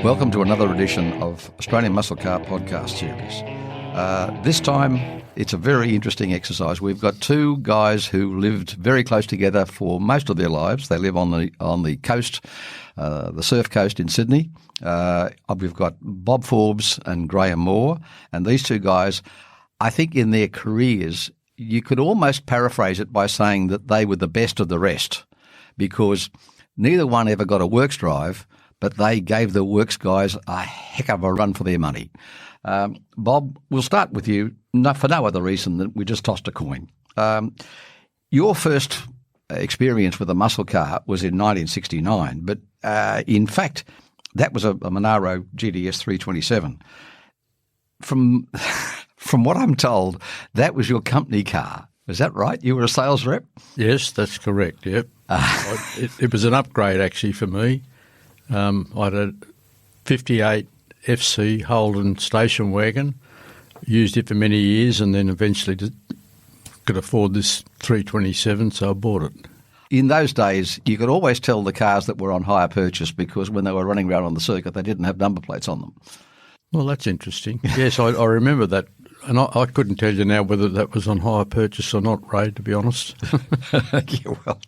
Welcome to another edition of Australian Muscle Car podcast series. This time, it's a very interesting exercise. We've got two guys who lived very close together for most of their lives. They live on the coast, the surf coast in Sydney. We've got Bob Forbes and Graham Moore, and these two guys, I think in their careers, you could almost paraphrase it by saying that they were the best of the rest, because neither one ever got a works drive, but they gave the works guys a heck of a run for their money. Bob, we'll start with you, for no other reason than we just tossed a coin. Your first experience with a muscle car was in 1969, but in fact, that was a Monaro GTS 327. From what I'm told, that was your company car. Is that right? You were a sales rep? Yes, that's correct, yep. It was an upgrade actually for me. I had a 58 FC Holden station wagon, used it for many years, and then eventually could afford this 327, so I bought it. In those days, you could always tell the cars that were on hire purchase because when they were running around on the circuit, they didn't have number plates on them. Well, that's interesting. Yes, I remember that. And I couldn't tell you now whether that was on hire purchase or not, Ray, to be honest. Yeah, well,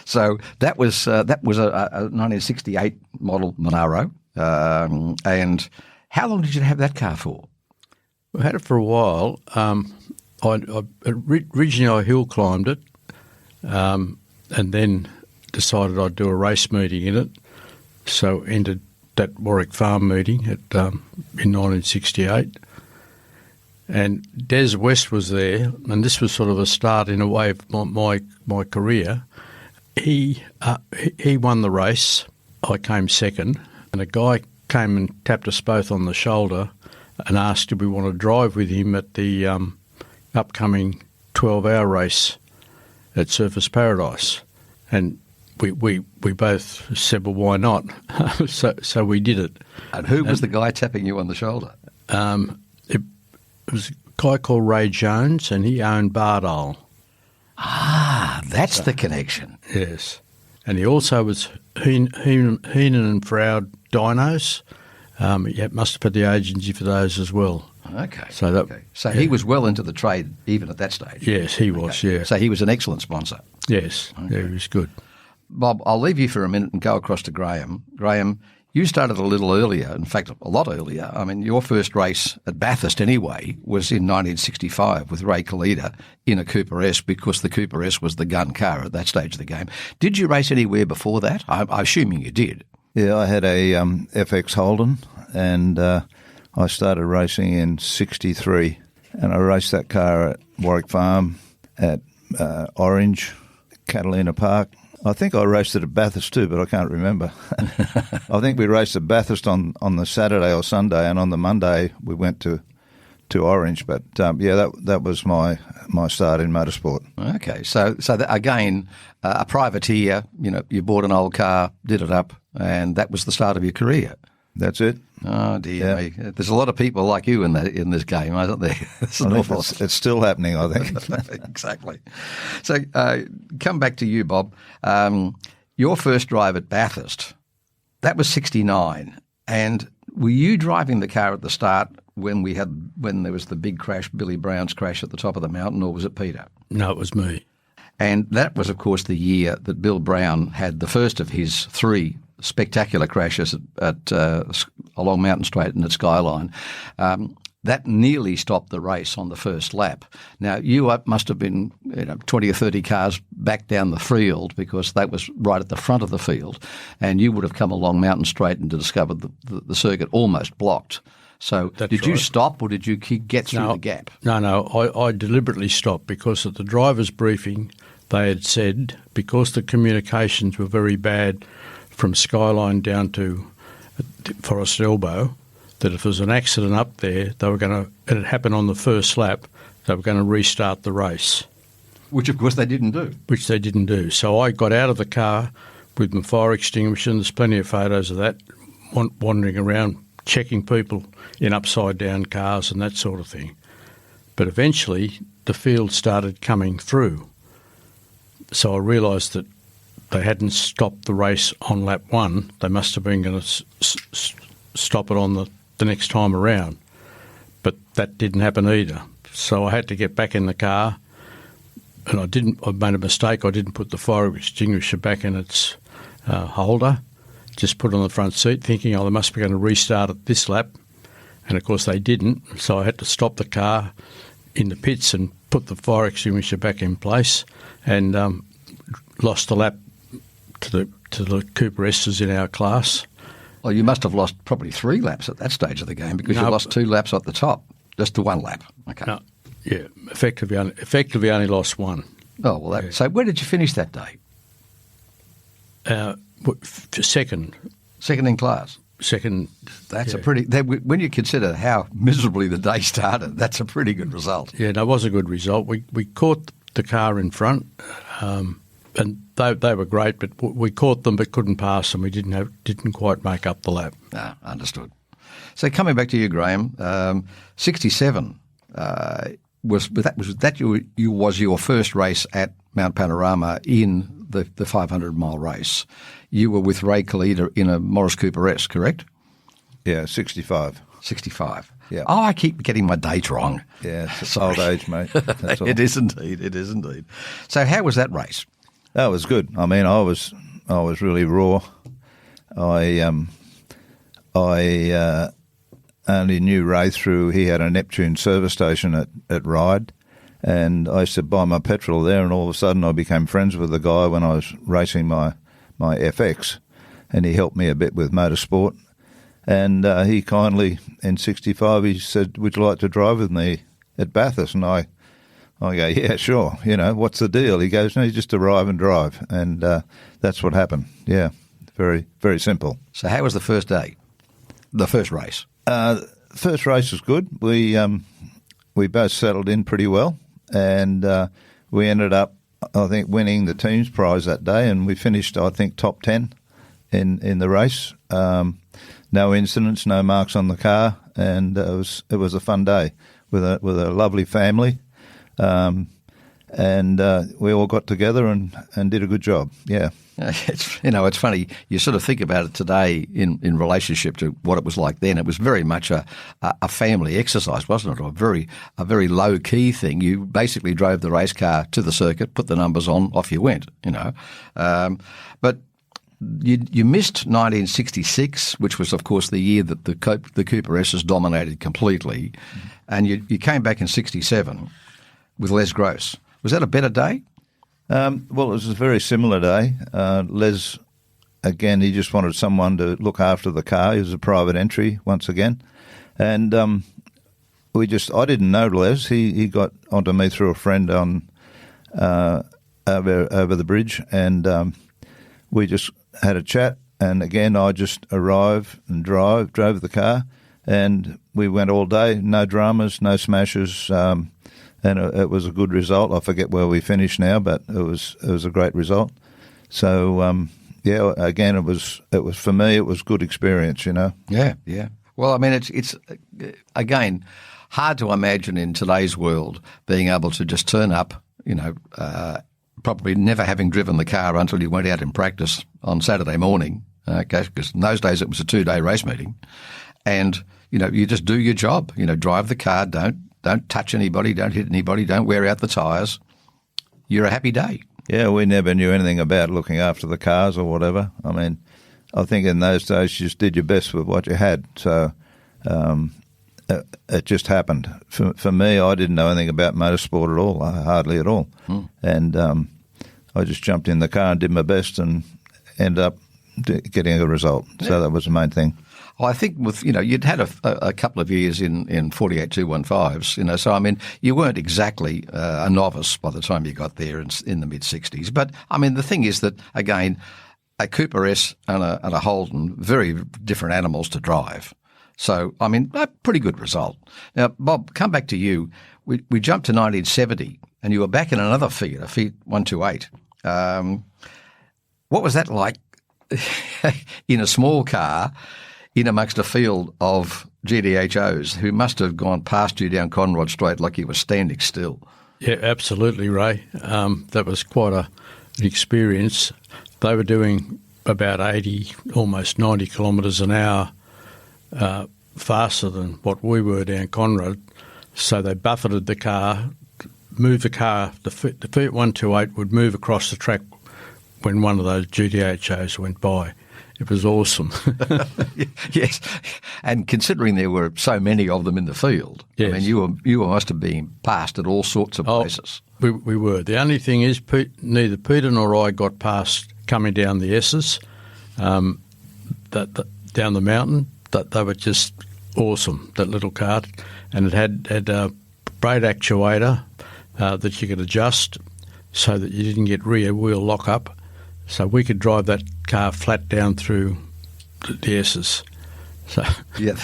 so that was a 1968 model Monaro. And how long did you have that car for? I had it for a while. Originally I hill climbed it, and then decided I'd do a race meeting in it. So entered that Warwick Farm meeting in 1968. And Des West was there, and this was sort of a start in a way of my career. He won the race. I came second, and a guy came and tapped us both on the shoulder and asked if we want to drive with him at the upcoming 12-hour race at Surfers Paradise. And we both said, well, why not? so we did it. And who was the guy tapping you on the shoulder? It was a guy called Ray Jones, and he owned Bardale. Ah, that's the connection. Yes. And he also was Heenan and Froud dynos. He must have put the agency for those as well. Okay. So he was well into the trade even at that stage. Yes, he was, yeah. So he was an excellent sponsor. Yes, okay. Yeah, he was good. Bob, I'll leave you for a minute and go across to Graham. Graham, you started a little earlier, in fact, a lot earlier. I mean, your first race at Bathurst anyway was in 1965 with Ray Kalida in a Cooper S, because the Cooper S was the gun car at that stage of the game. Did you race anywhere before that? I'm assuming you did. Yeah, I had a FX Holden, and I started racing in 63, and I raced that car at Warwick Farm, at Orange, Catalina Park. I think I raced it at Bathurst too, but I can't remember. I think we raced at Bathurst on the Saturday or Sunday, and on the Monday we went to Orange. But that was my start in motorsport. Okay, so again, a privateer. You know, you bought an old car, did it up, and that was the start of your career. That's it. Oh dear me! There's a lot of people like you in this game, isn't there? It's still happening, I think. Exactly. So, come back to you, Bob. Your first drive at Bathurst, that was 69, and were you driving the car at the start when there was the big crash, Billy Brown's crash at the top of the mountain, or was it Peter? No, it was me. And that was, of course, the year that Bill Brown had the first of his three spectacular crashes at along Mountain Straight and at Skyline. That nearly stopped the race on the first lap. Now, you must have been 20 or 30 cars back down the field, because that was right at the front of the field, and you would have come along Mountain Straight and discovered the circuit almost blocked. So did you stop, or did you get through the gap? No, I deliberately stopped, because at the driver's briefing they had said, because the communications were very bad from Skyline down to Forest Elbow, that if there was an accident up there, it had happened on the first lap, they were going to restart the race. Which, of course, they didn't do. So I got out of the car with my fire extinguisher, and there's plenty of photos of that, wandering around, checking people in upside-down cars and that sort of thing. But eventually, the field started coming through. So I realised that they hadn't stopped the race on lap one. They must have been going to stop it on the next time around. But that didn't happen either. So I had to get back in the car, and I made a mistake. I didn't put the fire extinguisher back in its holder, just put it on the front seat thinking, they must be going to restart it this lap. And, of course, they didn't. So I had to stop the car in the pits and put the fire extinguisher back in place, and lost the lap to the Cooper S's in our class. Well, you must have lost probably 3 laps at that stage of the game because you lost 2 laps at the top, just to 1 lap. Okay. No, yeah, effectively only lost 1. Oh, well, so where did you finish that day? Second. Second in class? Second. That's a pretty... when you consider how miserably the day started, that's a pretty good result. Yeah, no, it was a good result. We caught the car in front, and they were great, but we caught them but couldn't pass them. We didn't quite make up the lap. Ah, understood. So coming back to you, Graham, 67 was your first race at Mount Panorama in the 500-mile race. You were with Ray Kalida in a Morris Cooper S, correct? Yeah, 65. 65. Yeah. Oh, I keep getting my date wrong. Yeah, it's old age, mate. That's all. It is indeed. It is indeed. So how was that race? That was good. I mean, I was really raw. I only knew Ray through, he had a Neptune service station at Ryde, and I used to buy my petrol there, and all of a sudden I became friends with the guy when I was racing my FX, and he helped me a bit with motorsport. And he kindly, in 65, he said, "Would you like to drive with me at Bathurst?" And I go, "Yeah, sure. You know, what's the deal?" He goes, "No, you just arrive and drive." And that's what happened. Yeah, very, very simple. So how was the first day, the first race? First race was good. We both settled in pretty well, and we ended up, I think, winning the team's prize that day, and we finished, I think, top 10 in the race. No incidents, no marks on the car, and it was a fun day with a lovely family, and we all got together and did a good job. Yeah, it's funny. You sort of think about it today in relationship to what it was like then. It was very much a family exercise, wasn't it? Or a very low key thing. You basically drove the race car to the circuit, put the numbers on, off you went. But you missed 1966, which was, of course, the year that the Cooper S's dominated completely, and you came back in 67 with Les Gross. Was that a better day? Well, it was a very similar day. Les, again, he just wanted someone to look after the car. He was a private entry once again, and I didn't know Les. He got onto me through a friend on over the bridge, and we just had a chat, and again I just arrived and drove the car, and we went all day, no dramas, no smashes, and it was a good result. I forget where we finished now, but it was a great result. So yeah, again it was for me it was good experience, Yeah. Well, I mean it's again hard to imagine in today's world being able to just turn up, probably never having driven the car until you went out in practice on Saturday morning, okay, because in those days it was a 2-day race meeting, and you just do your job, drive the car, don't touch anybody, don't hit anybody, don't wear out the tyres. You're a happy day. Yeah, we never knew anything about looking after the cars or whatever. I mean, I think in those days you just did your best with what you had, so it just happened. For me, I didn't know anything about motorsport at all, hardly at all. And I just jumped in the car and did my best and ended up getting a good result. Yeah. So that was the main thing. Well, I think with you'd had a couple of years in 48 215s, so I mean you weren't exactly a novice by the time you got there in the mid 60s. But I mean the thing is that again, a Cooper S and a Holden, very different animals to drive. So, I mean, a pretty good result. Now, Bob, come back to you. We jumped to 1970, and you were back in another feed, a feed 128. What was that like in a small car in amongst a field of GDHOs who must have gone past you down Conrod Straight like you were standing still? Yeah, absolutely, Ray. That was quite an experience. They were doing about 80, almost 90 kilometres an hour faster than what we were down Conrad. So they buffeted the car, moved the car. The Fiat 128 would move across the track when one of those GTHOs went by. It was awesome. Yes, and considering there were so many of them in the field, yes. I mean, you must have been passed at all sorts of places. We were. The only thing is, neither Peter nor I got past coming down the S's, down the mountain. That they were just awesome. That little car, and it had a brake actuator that you could adjust so that you didn't get rear wheel lock up. So we could drive that car flat down through the S's. So yeah,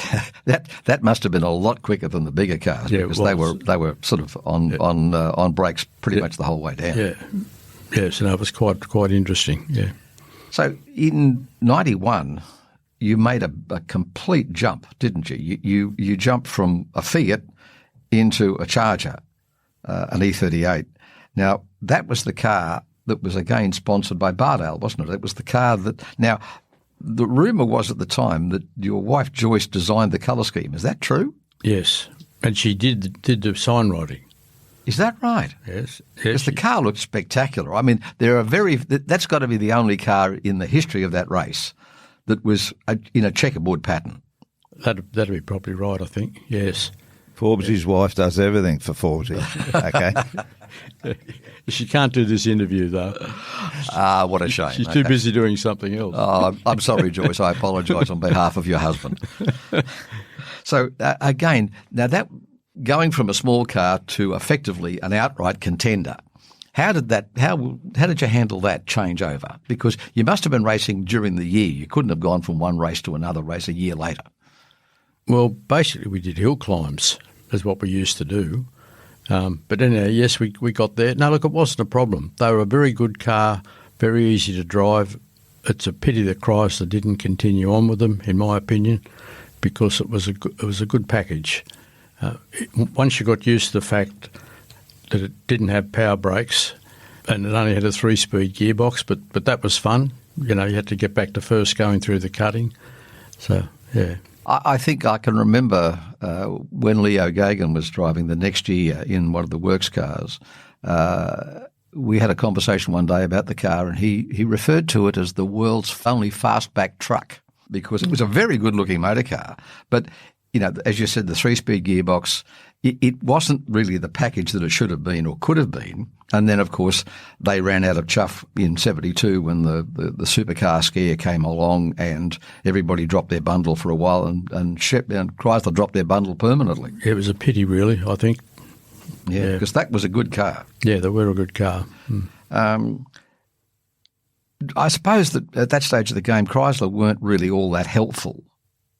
that must have been a lot quicker than the bigger cars, because they were sort of on brakes pretty much the whole way down. Yeah, yes, and it was quite interesting. Yeah. So in '91, you made a complete jump, didn't you? You jumped from a Fiat into a Charger, an E38. Now that was the car that was again sponsored by Bardale, wasn't it? It was the car that now. The rumour was at the time that your wife Joyce designed the colour scheme. Is that true? Yes, and she did the sign writing. Is that right? Yes. Because the car looked spectacular. I mean, that's got to be the only car in the history of that race that was in a checkerboard pattern. That'd be probably right, I think. Yes. Forbes' wife does everything for Forbes. Okay. She can't do this interview, though. What a shame. She's too busy doing something else. Oh, I'm sorry, Joyce. I apologise on behalf of your husband. So, again, now that going from a small car to effectively an outright contender, how did you handle that changeover? Because you must have been racing during the year. You couldn't have gone from one race to another race a year later. Well, basically we did hill climbs, is what we used to do. But anyhow, yes, we got there. No, look, it wasn't a problem. They were a very good car, very easy to drive. It's a pity that Chrysler didn't continue on with them, in my opinion, because it was a good package. Once you got used to the fact that it didn't have power brakes and it only had a 3-speed gearbox, but that was fun. You know, you had to get back to first going through the cutting. So, yeah. I think I can remember when Leo Gagan was driving the next year in one of the works cars. We had a conversation one day about the car, and he referred to it as the world's only fastback truck, because it was a very good-looking motor car. But, you know, as you said, the 3-speed gearbox, it wasn't really the package that it should have been or could have been. And then, of course, they ran out of chuff in '72 when the supercar scare came along, and everybody dropped their bundle for a while, and Chrysler dropped their bundle permanently. It was a pity, really, I think. Yeah, because that was a good car. Yeah, they were a good car. I suppose that at that stage of the game, Chrysler weren't really all that helpful.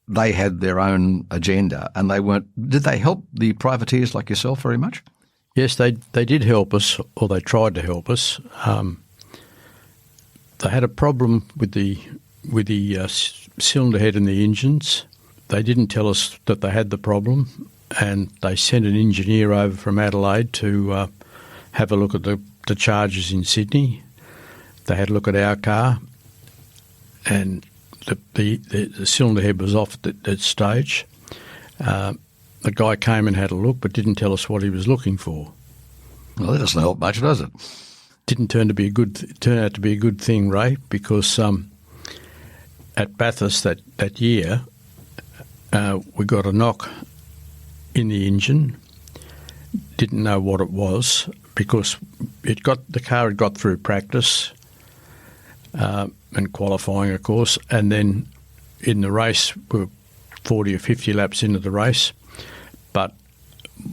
They had their own agenda, and they weren't. Did they help the privateers like yourself very much? Yes, they did help us, or they tried to help us. They had a problem with the cylinder head in the engines. They didn't tell us that they had the problem, and they sent an engineer over from Adelaide to have a look at the charges in Sydney. They had a look at our car, and the cylinder head was off at that stage. The guy came and had a look, but didn't tell us what he was looking for. Well, that doesn't help much, does it? Didn't turn out to be a good thing, Ray, because at Bathurst that year, we got a knock in the engine. Didn't know what it was, because the car had got through practice and qualifying, of course, and then in the race, we were 40 or 50 laps into the race. But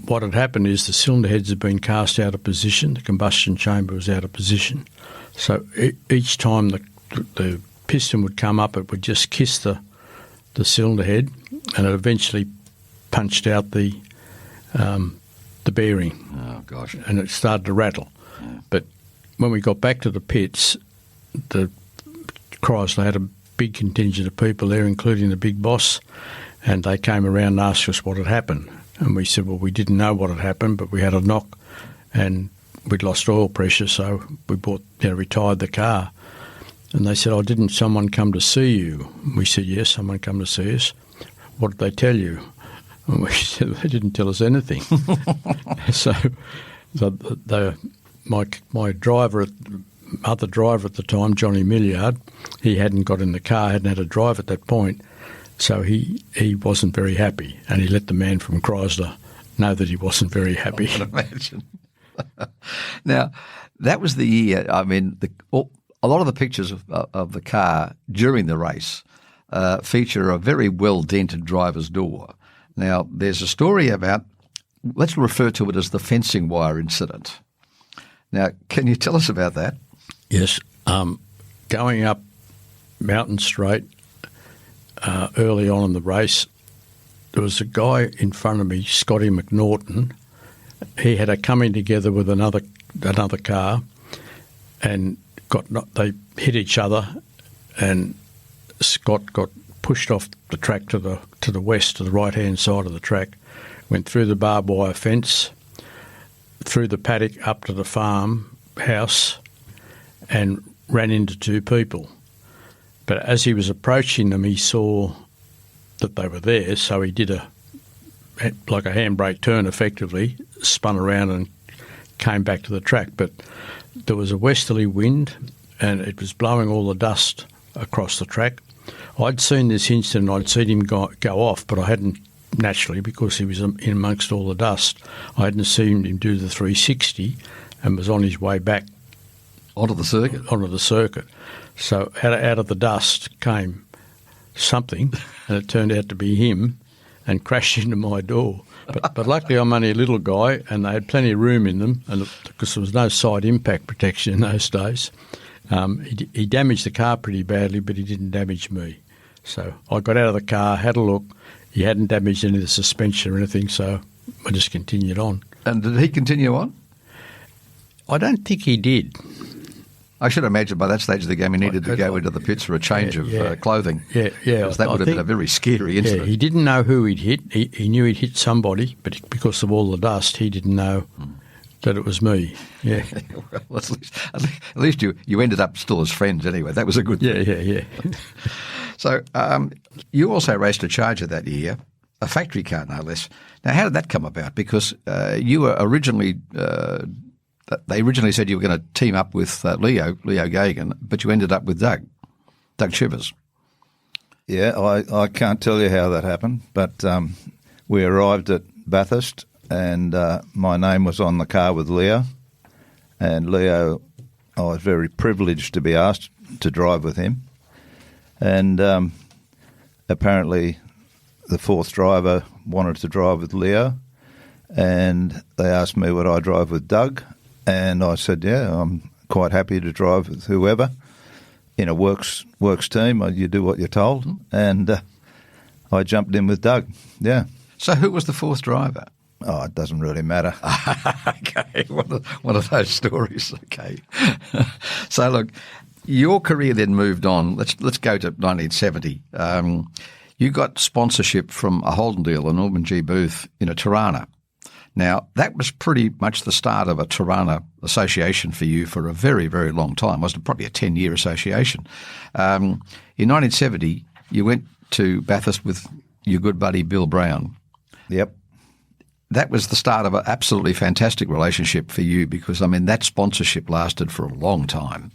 what had happened is the cylinder heads had been cast out of position. The combustion chamber was out of position. So each time the piston would come up, it would just kiss the cylinder head, and it eventually punched out the bearing. Oh, gosh. And it started to rattle. Yeah. But when we got back to the pits, the Chrysler had a big contingent of people there, including the big boss, and they came around and asked us what had happened. And we said, well, we didn't know what had happened, but we had a knock and we'd lost oil pressure, so we retired the car. And they said, didn't someone come to see you? We said, yes, someone come to see us. what did they tell you? And we said, they didn't tell us anything. So my driver, other driver at the time, Johnny Milliard, he hadn't got in the car, hadn't had a drive at that point, so he wasn't very happy, and he let the man from Chrysler know that he wasn't very happy. I can imagine. Now, that was the year, I mean, a lot of the pictures of the car during the race feature a very well-dented driver's door. Now, there's a story about, let's refer to it as the fencing wire incident. Now, can you tell us about that? Yes. Going up Mountain Straight early on in the race, there was a guy in front of me, Scotty McNaughton. He had a coming together with another car, and they hit each other, and Scott got pushed off the track to the west, to the right-hand side of the track, went through the barbed wire fence, through the paddock up to the farmhouse, and ran into two people. But as he was approaching them, he saw that they were there, so he did like a handbrake turn effectively, spun around and came back to the track. But there was a westerly wind and it was blowing all the dust across the track. I'd seen this incident, I'd seen him go off, but I hadn't, naturally, because he was in amongst all the dust, I hadn't seen him do the 360 and was on his way back. Onto the circuit. So out of the dust came something, and it turned out to be him, and crashed into my door. But luckily I'm only a little guy, and they had plenty of room in them, and because there was no side impact protection in those days. He damaged the car pretty badly, but he didn't damage me. So I got out of the car, had a look. He hadn't damaged any of the suspension or anything, so I just continued on. And did he continue on? I don't think he did. I should imagine by that stage of the game he needed to go into the pits for a change of clothing. Yeah. Because that would have been a very scary incident. Yeah, he didn't know who he'd hit. He knew he'd hit somebody, but because of all the dust, he didn't know that it was me. Yeah. Well, at least you ended up still as friends anyway. That was a good thing. Yeah. So you also raced a Charger that year, a factory car no less. Now, how did that come about? Because you were originally they originally said you were going to team up with Leo Gagan, but you ended up with Doug Chivers. Yeah, I can't tell you how that happened, but we arrived at Bathurst and my name was on the car with Leo. And Leo, I was very privileged to be asked to drive with him. And apparently the fourth driver wanted to drive with Leo, and they asked me would I drive with Doug, and I said, yeah, I'm quite happy to drive with whoever. In a works team, you do what you're told, and I jumped in with Doug, yeah. So who was the fourth driver? Oh, it doesn't really matter. Okay, one of those stories, okay. So look, your career then moved on. Let's go to 1970. You got sponsorship from a Holden dealer, Norman G. Booth, in a Torana. Now, that was pretty much the start of a Torana association for you for a very, very long time. It was probably a 10-year association. In 1970, you went to Bathurst with your good buddy Bill Brown. Yep. That was the start of an absolutely fantastic relationship for you because, I mean, that sponsorship lasted for a long time.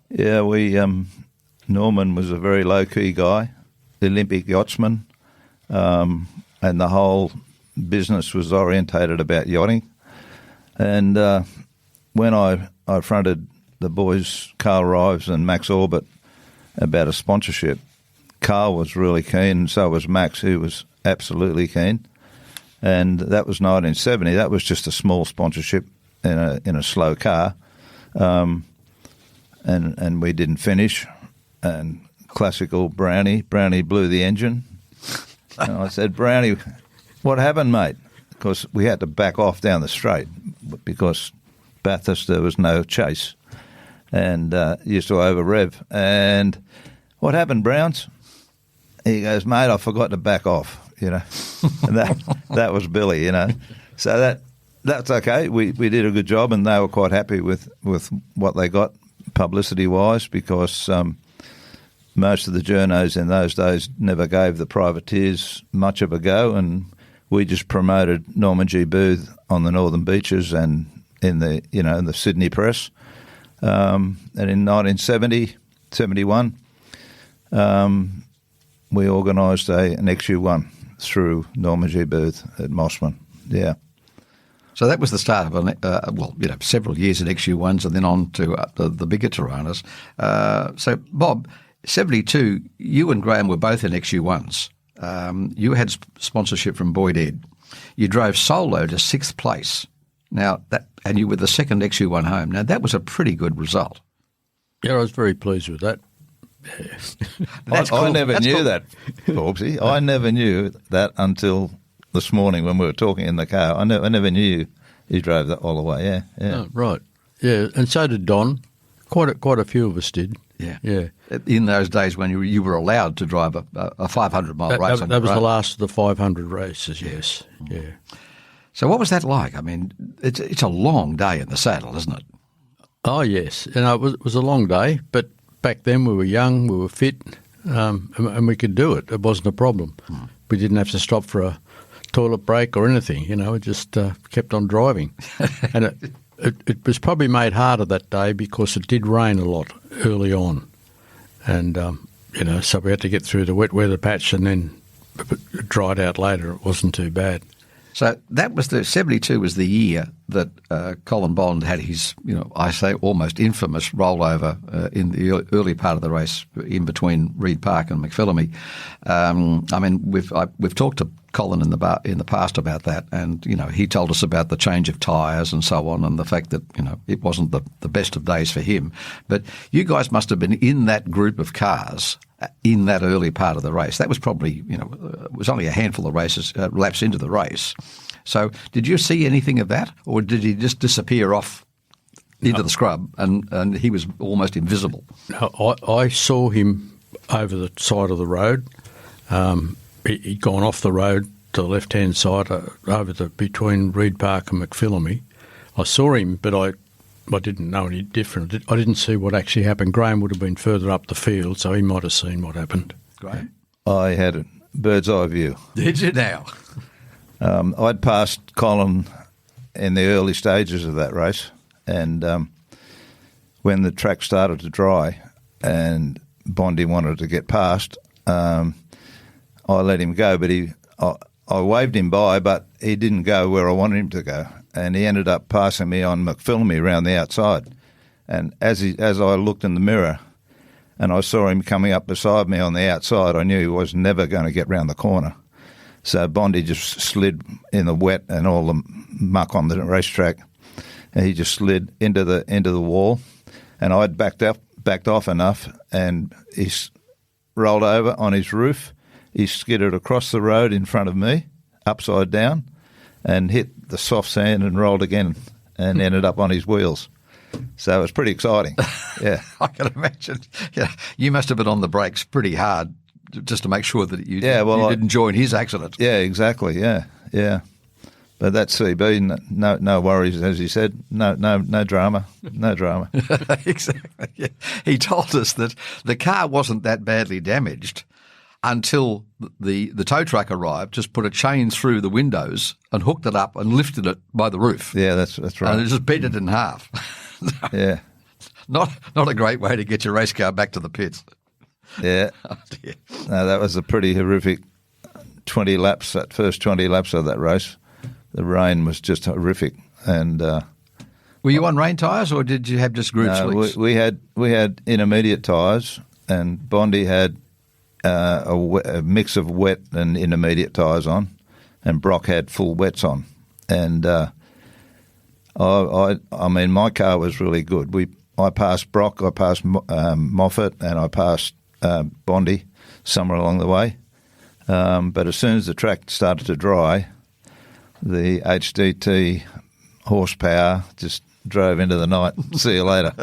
Yeah, Norman was a very low-key guy, the Olympic yachtsman, and the whole business was orientated about yachting. And when I fronted the boys, Carl Rives and Max Orbit, about a sponsorship, Carl was really keen, and so was Max, who was absolutely keen. And that was 1970. That was just a small sponsorship in a slow car. And we didn't finish. And classical Brownie blew the engine. And I said, Brownie, what happened, mate? Because we had to back off down the straight because Bathurst, there was no chase. And used to over-rev. And what happened, Browns? He goes, mate, I forgot to back off, you know. And that was Billy, you know. So that's okay. We did a good job, and they were quite happy with what they got publicity-wise because most of the journos in those days never gave the privateers much of a go, and we just promoted Norman G. Booth on the Northern Beaches and in the in the Sydney press. And in 1970, 71, we organised an XU-1 through Norman G. Booth at Mossman. Yeah. So that was the start of several years at XU-1s and then on to the bigger Toranas. So, Bob, 72, you and Graham were both in XU-1s. You had sponsorship from Boyd Ed. You drove solo to 6th place. And you were the second XU-1 home. Now, that was a pretty good result. Yeah, I was very pleased with that. Yeah. I never knew that, Forbesy. I never knew that until this morning when we were talking in the car. I never knew you drove that all the way. Yeah. Oh, right. Yeah, and so did Don. Quite a few of us did. Yeah. In those days when you were allowed to drive a 500-mile race. That was the last of the 500 races, yes. Yeah. So what was that like? I mean, it's a long day in the saddle, isn't it? Oh, yes. And it was a long day, but back then we were young, we were fit, and we could do it. It wasn't a problem. We didn't have to stop for a toilet break or anything, we just kept on driving. And it was probably made harder that day because it did rain a lot early on. And, so we had to get through the wet weather patch and then it dried out later. It wasn't too bad. So that was 72 was the year that Colin Bond had his, I say almost infamous rollover in the early part of the race in between Reid Park and McPhillamy. We've talked to Colin in the past about that, and he told us about the change of tyres and so on, and the fact that it wasn't the best of days for him. But you guys must have been in that group of cars in that early part of the race. That was probably it was only a handful of races laps into the race. So did you see anything of that, or did he just disappear off into the scrub and he was almost invisible? No, I saw him over the side of the road. He'd gone off the road to the left-hand side between Reid Park and McPhillamy. I saw him, but I didn't know any different. I didn't see what actually happened. Graham would have been further up the field, so he might have seen what happened. Graham? I had a bird's eye view. Did you now? I'd passed Colin in the early stages of that race, and when the track started to dry and Bondi wanted to get past, I let him go, but I waved him by, but he didn't go where I wanted him to go, and he ended up passing me on McPhillamy around the outside. And as I looked in the mirror and I saw him coming up beside me on the outside, I knew he was never going to get round the corner. So Bondi just slid in the wet and all the muck on the racetrack, and he just slid into the wall, and I'd backed off enough, and he rolled over on his roof. He skidded across the road in front of me, upside down, and hit the soft sand and rolled again and ended up on his wheels. So it was pretty exciting. Yeah. I can imagine. Yeah, you must have been on the brakes pretty hard just to make sure that you didn't join his accident. Yeah, exactly. Yeah. But that's CB. No worries, as he said. No drama. No drama. Exactly. Yeah. He told us that the car wasn't that badly damaged until the tow truck arrived, just put a chain through the windows and hooked it up and lifted it by the roof. Yeah, that's right. And it just bent it in half. Yeah. Not a great way to get your race car back to the pits. Yeah. Oh dear. No, that was a pretty horrific 20 laps, that first 20 laps of that race. The rain was just horrific. And were you on rain tyres, or did you have just group slicks? We had intermediate tyres, and Bondi had a mix of wet and intermediate tyres on, and Brock had full wets on. And I mean, my car was really good. I passed Brock, I passed Moffat, and I passed Bondi somewhere along the way. But as soon as the track started to dry, the HDT horsepower just drove into the night. See you later.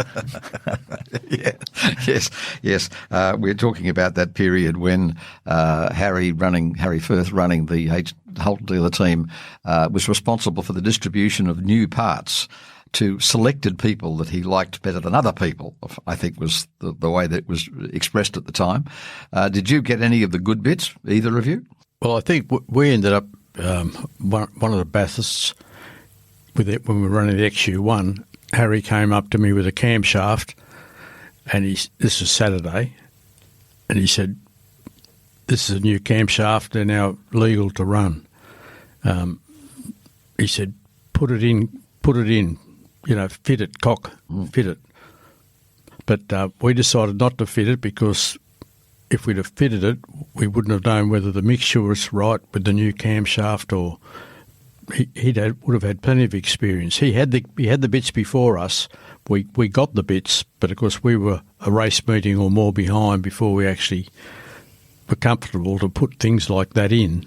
Yeah. Yes. We're talking about that period when Harry Firth running the Holt dealer team was responsible for the distribution of new parts to selected people that he liked better than other people, I think was the way that it was expressed at the time. Did you get any of the good bits, either of you? Well, I think we ended up one of the Bathursts with it when we were running the XU-1. Harry came up to me with a camshaft, and this was Saturday, and he said, "This is a new camshaft. They're now legal to run." He said, "Put it in. Fit it, cock, fit it." But we decided not to fit it because if we'd have fitted it, we wouldn't have known whether the mixture was right with the new camshaft, or he would have had plenty of experience. He had the bits before us. We got the bits, but of course we were a race meeting or more behind before we actually were comfortable to put things like that in.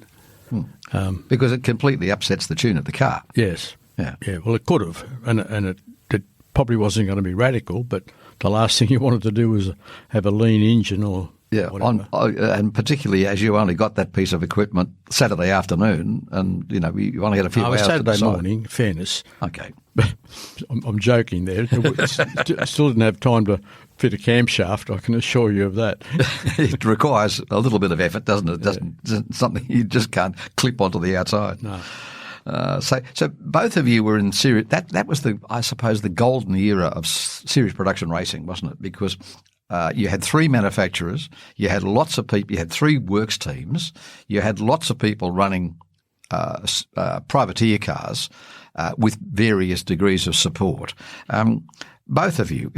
Because it completely upsets the tune of the car. Yes. Yeah. Well, it could have, and it probably wasn't going to be radical, but the last thing you wanted to do was have a lean engine or whatever. And particularly as you only got that piece of equipment Saturday afternoon, and you only had a few hours Saturday to decide. morning. Fairness. Okay. I'm joking there. I still didn't have time to fit a camshaft, I can assure you of that. It requires a little bit of effort, doesn't it? It isn't something you just can't clip onto the outside. No. So both of you were in series. That was I suppose the golden era of series production racing, wasn't it? Because you had three manufacturers, you had lots of people, you had three works teams, you had lots of people running privateer cars with various degrees of support. Both of you,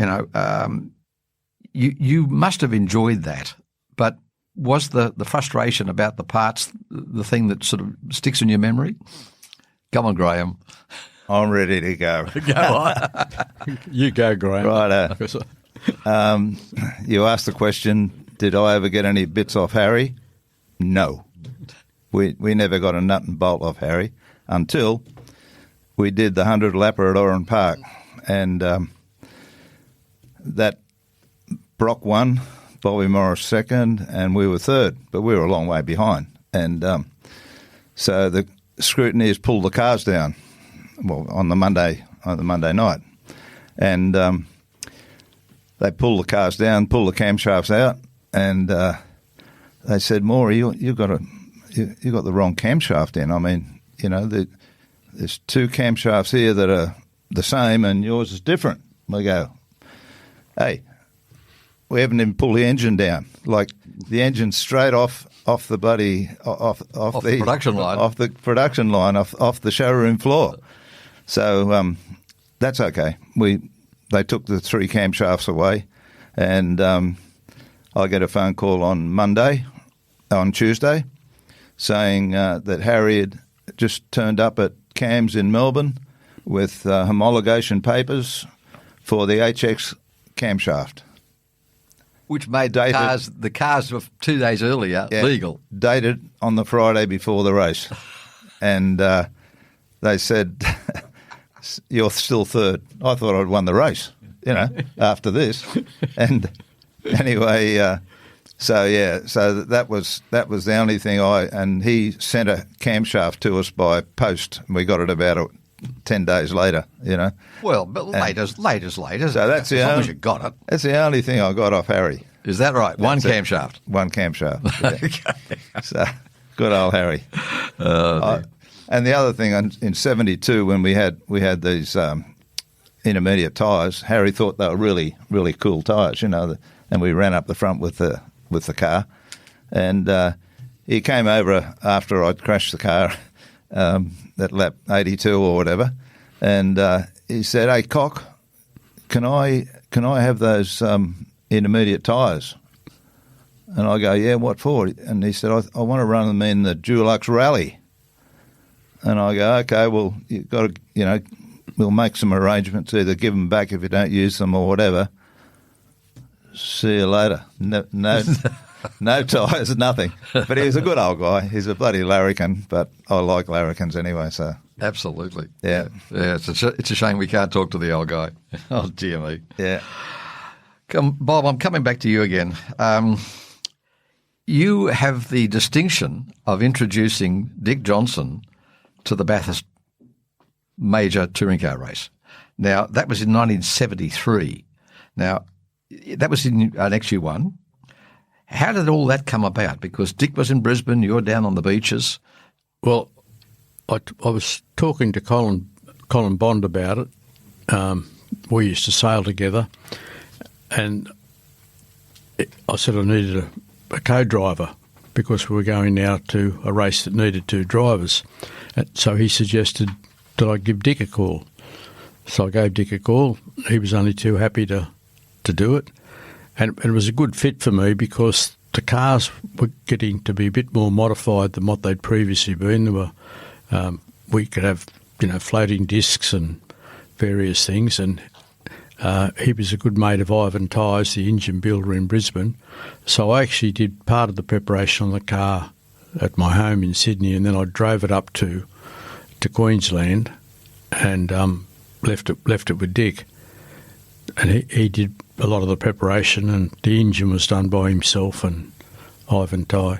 you must have enjoyed that, but was the frustration about the parts the thing that sort of sticks in your memory? Come on, Graham. I'm ready to go. Go on. You go, Graham. Right. You asked the question, did I ever get any bits off Harry? No. We never got a nut and bolt off Harry until we did the 100 lapper at Oran Park. And that Brock won, Bobby Morris second, and we were third, but we were a long way behind. And so the scrutineers pulled the cars down, on the Monday night, and they pulled the cars down, pulled the camshafts out, and they said, "Moore, you got the wrong camshaft in. I mean, there's two camshafts here that are the same, and yours is different." We go, "Hey, we haven't even pulled the engine down. Like the engine's straight off the bloody off the production line, off the showroom floor." So that's okay. They took the three camshafts away, and I get a phone call on Tuesday, saying that Harry had just turned up at CAMS in Melbourne with homologation papers for the HX camshaft. Which made the cars of 2 days earlier legal. Dated on the Friday before the race. And they said, "You're still third." I thought I'd won the race, after this. And anyway, so that was the only thing and he sent a camshaft to us by post, and we got it about 10 days later, Well, but later's later. So that's as long as you got it. That's the only thing I got off Harry. Is that right? One camshaft. One camshaft. Yeah. Okay. So good old Harry. And the other thing in '72 when we had these intermediate tyres, Harry thought they were really, really cool tyres, and we ran up the front with the car, and he came over after I'd crashed the car at lap 82 or whatever, and he said, "Hey, Cock, can I have those intermediate tyres?" And I go, "Yeah, what for?" And he said, I want to run them in the Dulux Rally. And I go, "Okay, well, you've got to, we'll make some arrangements, either give them back if you don't use them or whatever. See you later." No tyres, nothing. But he was a good old guy. He's a bloody larrikin, but I like larrikins anyway, so. Absolutely. Yeah. Yeah, it's a shame we can't talk to the old guy. Oh, dear me. Yeah. Bob, I'm coming back to you again. You have the distinction of introducing Dick Johnson to the Bathurst major touring car race. Now, that was in 1973. Now, that was in an XU-1. How did all that come about? Because Dick was in Brisbane, you're down on the beaches. Well, I was talking to Colin Bond about it. We used to sail together, and I said I needed a co-driver because we were going out to a race that needed 2 drivers. And so he suggested that I give Dick a call. So I gave Dick a call. He was only too happy to do it. And it was a good fit for me because the cars were getting to be a bit more modified than what they'd previously been. There were, we could have, floating discs and various things. And he was a good mate of Ivan Tyres, the engine builder in Brisbane. So I actually did part of the preparation on the car at my home in Sydney, and then I drove it up to Queensland and left it with Dick. And he did a lot of the preparation, and the engine was done by himself and Ivan Ty.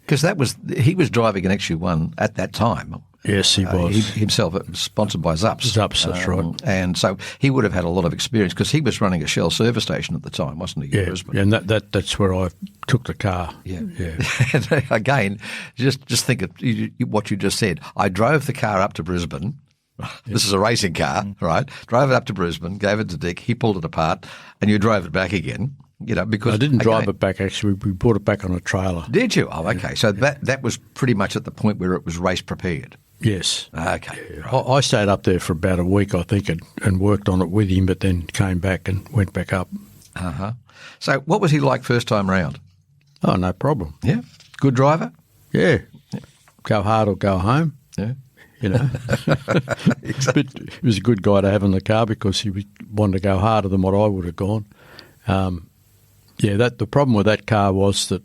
Because he was driving an XU-1 at that time. Yes, he was. He himself sponsored by Zups. Zups, that's right. And so he would have had a lot of experience because he was running a Shell service station at the time, wasn't he? Yeah, and that's where I took the car. Yeah. And again, just think of what you just said. I drove the car up to Brisbane. This is a racing car, right? Drove it up to Brisbane, gave it to Dick. He pulled it apart, and you drove it back again. Because I didn't drive it back. Actually, we brought it back on a trailer. Did you? Oh, okay. So that was pretty much at the point where it was race prepared. Yes. Okay. Yeah. Right. I stayed up there for about a week, I think, and worked on it with him, but then came back and went back up. Uh-huh. So what was he like first time round? Oh, no problem. Yeah. Good driver? Yeah. Go hard or go home. Yeah. Exactly. But he was a good guy to have in the car because he wanted to go harder than what I would have gone. The problem with that car was that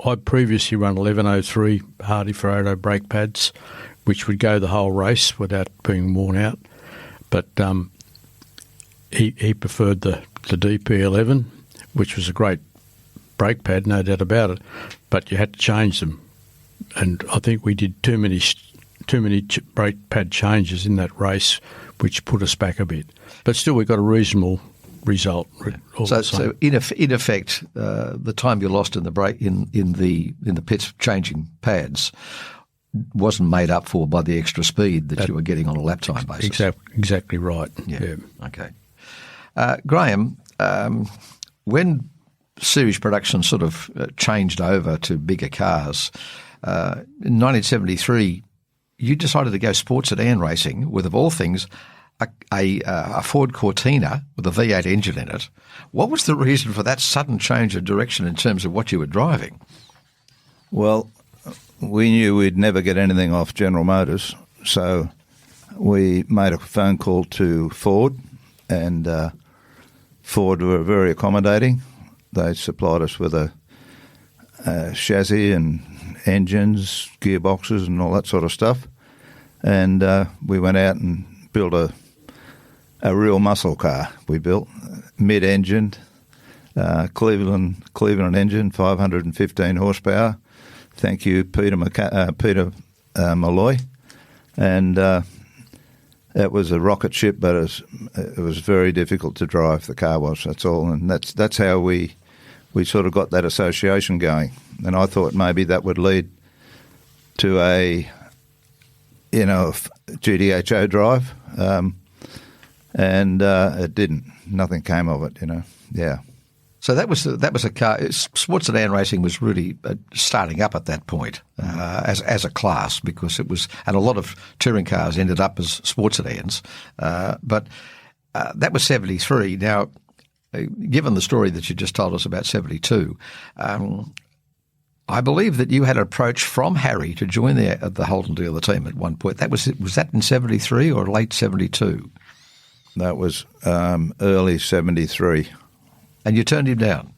I previously run 1103 Hardy Ferraro brake pads, which would go the whole race without being worn out. But he preferred the DP11, which was a great brake pad, no doubt about it. But you had to change them, and I think we did too many brake pad changes in that race, which put us back a bit. But still, we got a reasonable result. So in effect, the time you lost in the break in the pits changing pads wasn't made up for by the extra speed that you were getting on a lap time basis. Exactly right. Yeah. Okay. Graham, when series production sort of changed over to bigger cars, in 1973, you decided to go sports sedan racing with, of all things, a Ford Cortina with a V8 engine in it. What was the reason for that sudden change of direction in terms of what you were driving? Well, we knew we'd never get anything off General Motors, so we made a phone call to Ford, and Ford were very accommodating. They supplied us with a chassis and engines, gearboxes and all that sort of stuff, and we went out and built a real muscle car. We built mid-engined, Cleveland engine, 515 horsepower. Thank you, Peter Malloy. And it was a rocket ship, but it was very difficult to drive. The car was. That's all, and that's how we sort of got that association going. And I thought maybe that would lead to a GDHO drive. And it didn't. Nothing came of it, Yeah. So that was a car. Sports sedan racing was really starting up at that point as a class, because it was, and a lot of touring cars ended up as sports sedans. But that was 73. Now, given the story that you just told us about 72, I believe that you had an approach from Harry to join the Holden dealer team at one point. Was that in 73 or late 72? That was early 73. And you turned him down?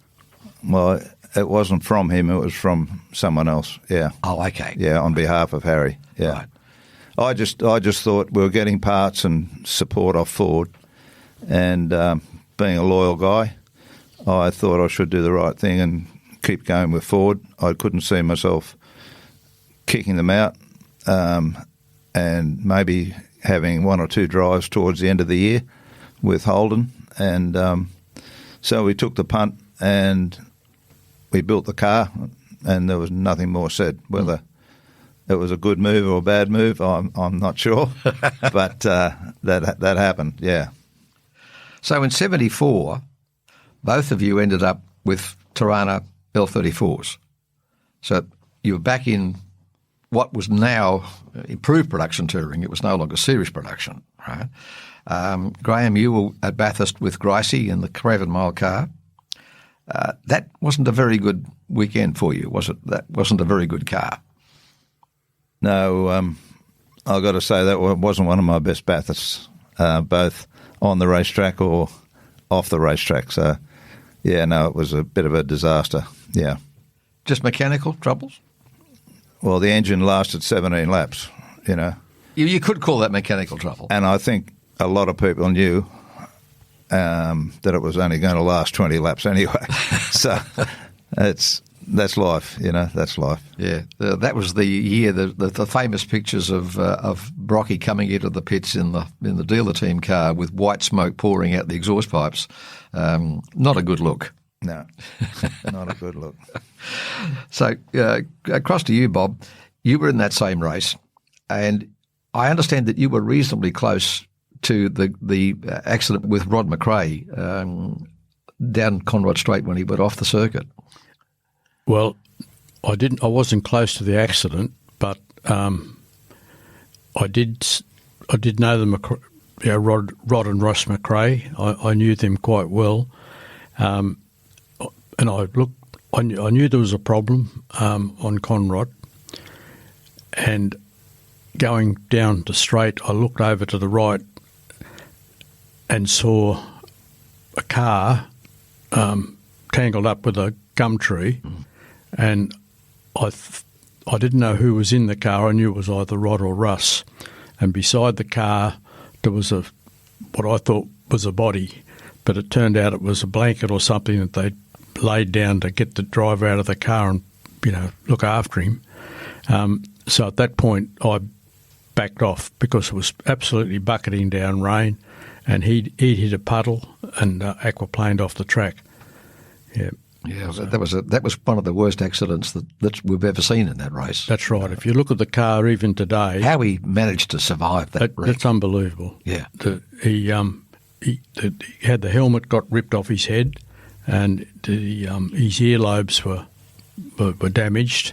Well, it wasn't from him. It was from someone else, yeah. Oh, okay. Yeah, on behalf of Harry, yeah. Right. I just thought we were getting parts and support off Ford, and being a loyal guy, I thought I should do the right thing and keep going with Ford. I couldn't see myself kicking them out and maybe having one or two drives towards the end of the year with Holden, and so we took the punt and we built the car, and there was nothing more said. Whether it was a good move or a bad move, I'm not sure, but that happened. Yeah. So in '74, both of you ended up with Torana L34s. So you were back in what was now improved production touring. It was no longer series production, right? Graham, you were at Bathurst with Gracie in the Craven Mile car. That wasn't a very good weekend for you, was it? That wasn't a very good car. No, I've got to say that wasn't one of my best Bathursts, both on the racetrack or off the racetrack. So, yeah, no, it was a bit of a disaster, yeah. Just mechanical troubles? Well, the engine lasted 17 laps, you know. You could call that mechanical trouble. And I think a lot of people knew that it was only going to last 20 laps anyway. So that's life, you know, that's life. Yeah, that was the year, the famous pictures of Brocky coming into the pits in the dealer team car with white smoke pouring out the exhaust pipes. Not a good look. No, not a good look. So across to you, Bob. You were in that same race, and I understand that you were reasonably close to the accident with Rod McRae down Conrod Straight when he went off the circuit. Well, I wasn't close to the accident, but I did know them. Rod and Ross McRae. I knew them quite well, and I knew there was a problem on Conrod, and going down the straight, I looked over to the right and saw a car tangled up with a gum tree, and I didn't know who was in the car. I knew it was either Rod or Russ, and beside the car there was what I thought was a body, but it turned out it was a blanket or something that they'd laid down to get the driver out of the car and, you know, look after him. So at that point I backed off because it was absolutely bucketing down rain, and he'd hit a puddle and aquaplaned off the track. Yeah. Yeah, that was one of the worst accidents that we've ever seen in that race. That's right. If you look at the car even today, how he managed to survive that wreck. That's unbelievable. Yeah, he had the helmet got ripped off his head, and his earlobes were damaged.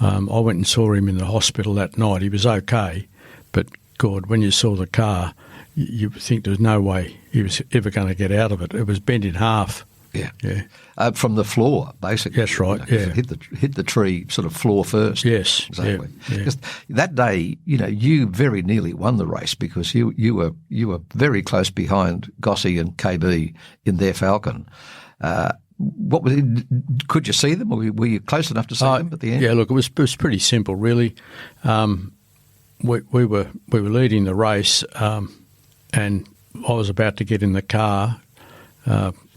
I went and saw him in the hospital that night. He was okay, but God, when you saw the car, you think there was no way he was ever going to get out of it. It was bent in half. Yeah, yeah. From the floor, basically. That's right. Yeah, hit the tree sort of floor first. Yes, exactly. Yeah. That day, you know, you very nearly won the race because you were very close behind Gossie and KB in their Falcon. What was it? Could you see them, or were you close enough to see them at the end? Yeah, look, it was pretty simple, really. We were leading the race, and I was about to get in the car.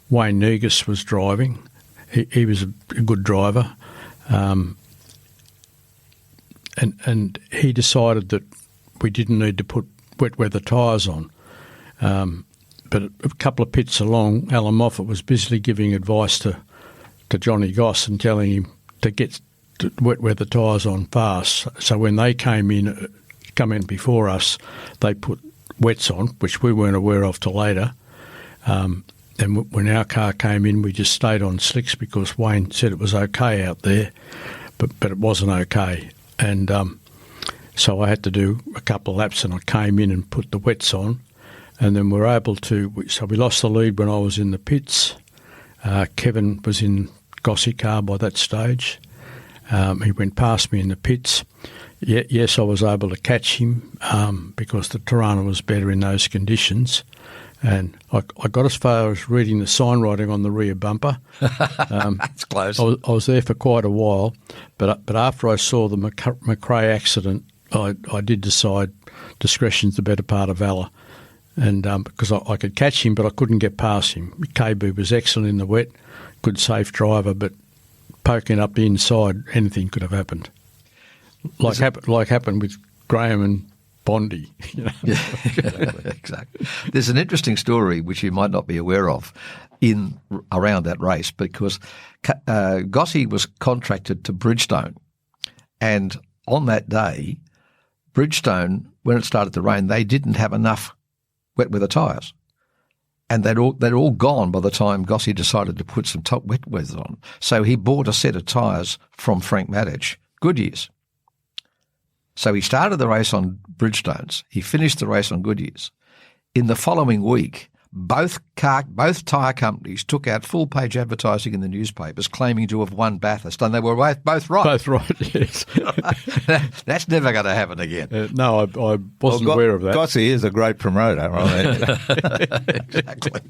Wayne Negus was driving. He was a good driver, and he decided that we didn't need to put wet weather tyres on. But a couple of pits along, Alan Moffat was busily giving advice to Johnny Goss and telling him to get wet weather tyres on fast. So when they come in before us, they put wets on, which we weren't aware of till later. And when our car came in, we just stayed on slicks because Wayne said it was okay out there, but it wasn't okay. And so I had to do a couple of laps, and I came in and put the wets on, and then we were able to. So we lost the lead when I was in the pits. Kevin was in Gossie car by that stage. He went past me in the pits. Yes, I was able to catch him because the Torana was better in those conditions. And I got as far as reading the sign writing on the rear bumper. That's close. I was there for quite a while, but after I saw the McRae accident, I did decide discretion's the better part of valour, and because I could catch him, but I couldn't get past him. KB was excellent in the wet, good safe driver, but poking up the inside, anything could have happened. Like happened with Graham and Bondi. You know? Yeah, exactly. There's an interesting story which you might not be aware of around that race, because Gossie was contracted to Bridgestone, and on that day, Bridgestone, when it started to rain, they didn't have enough wet weather tyres. And they'd all gone by the time Gossie decided to put some top wet weather on. So he bought a set of tyres from Frank Maddich, Goodyears. So he started the race on Bridgestones. He finished the race on Goodyears. In the following week, both tyre companies took out full-page advertising in the newspapers claiming to have won Bathurst, and they were both right. Both right, yes. That's never going to happen again. No, I wasn't aware of that. Gossie is a great promoter, right? Exactly.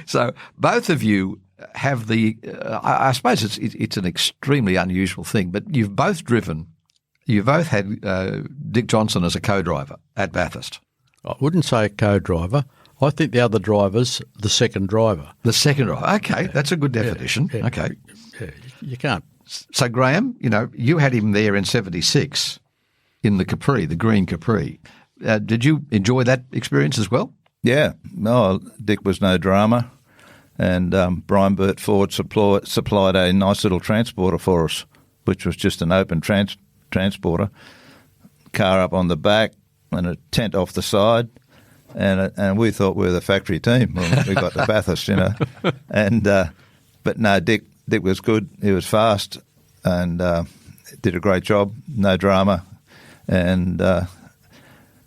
So both of you have I suppose it's an extremely unusual thing, but you've both had Dick Johnson as a co-driver at Bathurst. I wouldn't say a co-driver. I think the other driver's the second driver. The second driver. Okay, that's a good definition. Yeah, okay. Yeah, you can't. So, Graham, you had him there in 76 in the Capri, the green Capri. Did you enjoy that experience as well? Yeah. No, Dick was no drama. And Brian Burt Ford supplied a nice little transporter for us, which was just an open transporter, car up on the back and a tent off the side, and we thought we were the factory team when we got to Bathurst, And but no, Dick was good. He was fast and did a great job. No drama, and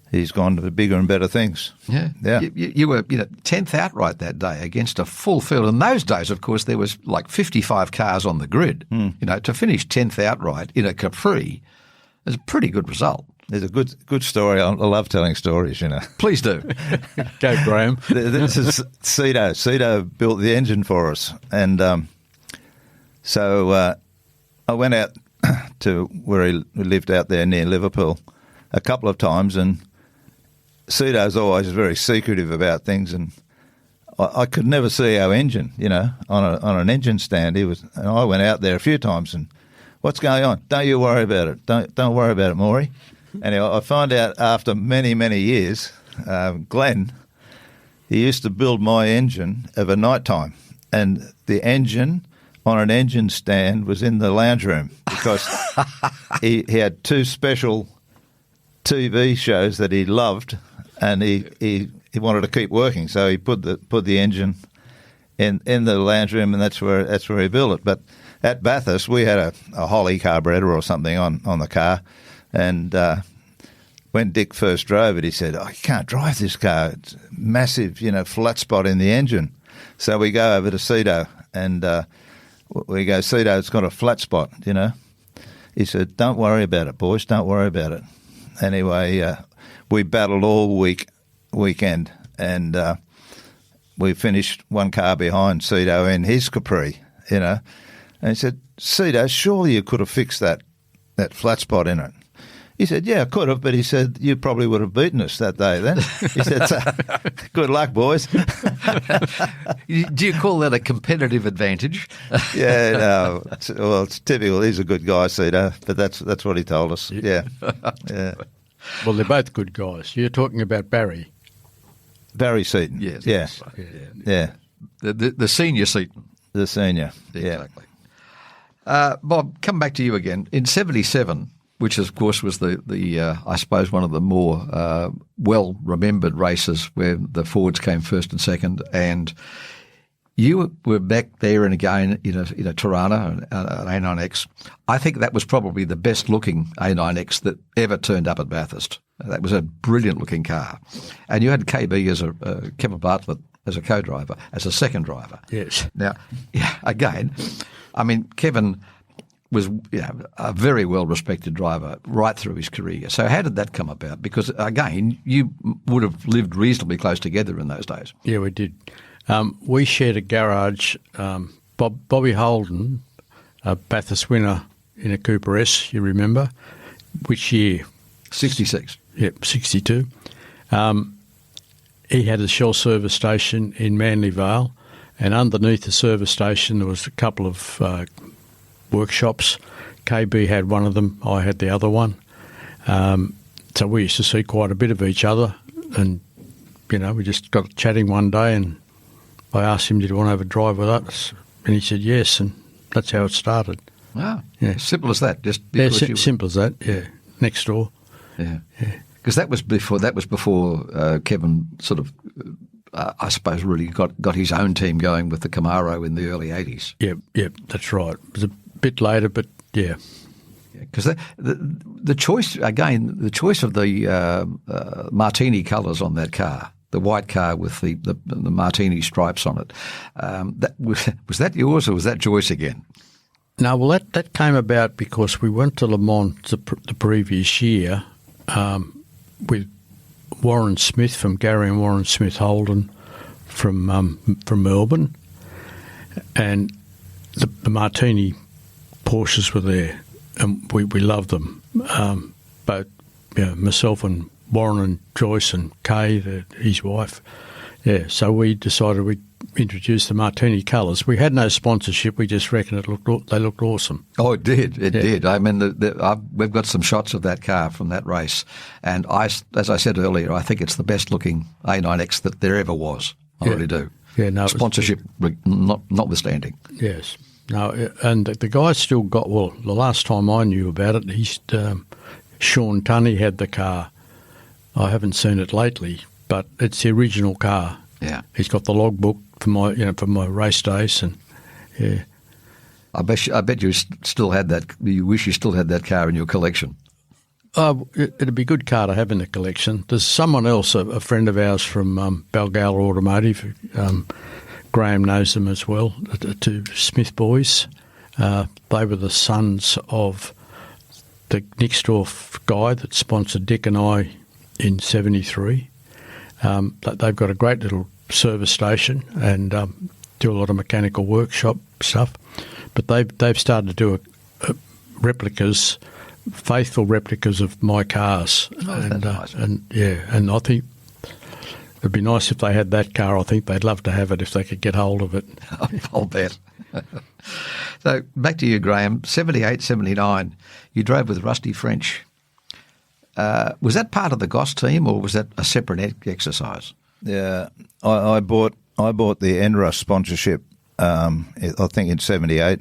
he's gone to bigger and better things. Yeah. You were 10th outright that day against a full field. In those days, of course, there was like 55 cars on the grid. To finish 10th outright in a Capri is a pretty good result. There's a good story. I love telling stories, Please do. Go, Graham. This is Cedo. Cedo built the engine for us. And so I went out to where he lived out there near Liverpool a couple of times, and Cedo's always very secretive about things, and I could never see our engine, on an engine stand. And I went out there a few times, and what's going on? Don't you worry about it. Don't worry about it, Maury. Anyway, I find out after many, many years, Glenn, he used to build my engine of a night time, and the engine on an engine stand was in the lounge room because he had two special TV shows that he loved, and he wanted to keep working, so he put the engine in the lounge room, and that's where he built it. But at Bathurst, we had a Holly carburetor or something on the car, and when Dick first drove it, he said, "Oh, you can't drive this car. It's massive, flat spot in the engine." So we go over to Cedo, and we go, "Cedo, it's got a flat spot, He said, "Don't worry about it, boys. Don't worry about it." Anyway, we battled all weekend, and we finished one car behind Cedo in his Capri, And he said, "Cedo, surely you could have fixed that flat spot in it." He said, "Yeah, I could have," but he said, "You probably would have beaten us that day then." He said, "So, good luck, boys." Do you call that a competitive advantage? Yeah, no. It's typical. He's a good guy, Cedo, but that's what he told us. Yeah. Well, they're both good guys. You're talking about Barry. Barry Seaton. Yes. Yeah. The senior Seaton. The senior. Exactly. Bob, come back to you again. In 77, which of course was the I suppose one of the more well-remembered races where the Fords came first and second, and you were back there and again in a Torana, an A9X. I think that was probably the best-looking A9X that ever turned up at Bathurst. That was a brilliant-looking car. And you had KB as Kevin Bartlett as a co-driver, as a second driver. Yes. Now, again, I mean, Kevin was a very well-respected driver right through his career. So how did that come about? Because, again, you would have lived reasonably close together in those days. Yeah, we did. We shared a garage. Bobby Holden, a Bathurst winner in a Cooper S, you remember? Which year? 66. Yep, 62. He had a Shell service station in Manly Vale, and underneath the service station there was a couple of workshops. KB had one of them, I had the other one. So we used to see quite a bit of each other, and, you know, we just got chatting one day, and I asked him, did he want to have a drive with us? And he said yes, and that's how it started. Wow. Yeah. Simple as that. Just Yeah, because you- simple as that, yeah. Next door. Yeah. Because that was before Kevin sort of, I suppose, really got his own team going with the Camaro in the early 80s. Yep, that's right. It was a bit later, but yeah. Because the choice of the martini colours on that car, the white car with the martini stripes on it, was that yours or was that Joyce again? No, well, that came about because we went to Le Mans the previous year with Warren Smith from Gary and Warren Smith Holden from Melbourne, and the Martini Porsches were there, and we loved them. Both myself and Warren and Joyce and Kay, his wife. Yeah, so we decided we'd introduce the Martini colours. We had no sponsorship. We just reckoned they looked awesome. Oh, it did. It did. I mean, we've got some shots of that car from that race, and as I said earlier, I think it's the best looking A9X that there ever was. I really do. Yeah, no, sponsorship notwithstanding. Yes. No, and the guy still got. Well, the last time I knew about it, Sean Tunney had the car. I haven't seen it lately, but it's the original car. Yeah, he's got the logbook for my race days, and yeah. I bet you still had that. You wish you still had that car in your collection. It'd be a good car to have in the collection. There's someone else, a friend of ours from Balgala Automotive. Graham knows them as well. The two Smith boys. They were the sons of the Nixdorf guy that sponsored Dick and I in '73. They've got a great little service station and do a lot of mechanical workshop stuff. But they've started to do replicas, faithful replicas of my cars. Oh, that's nice. And I think it'd be nice if they had that car. I think they'd love to have it if they could get hold of it. I'll bet. So back to you, Graham. 78, 79, you drove with Rusty French. Was that part of the Goss team, or was that a separate exercise? Yeah, I bought the NRUS sponsorship. I think in '78.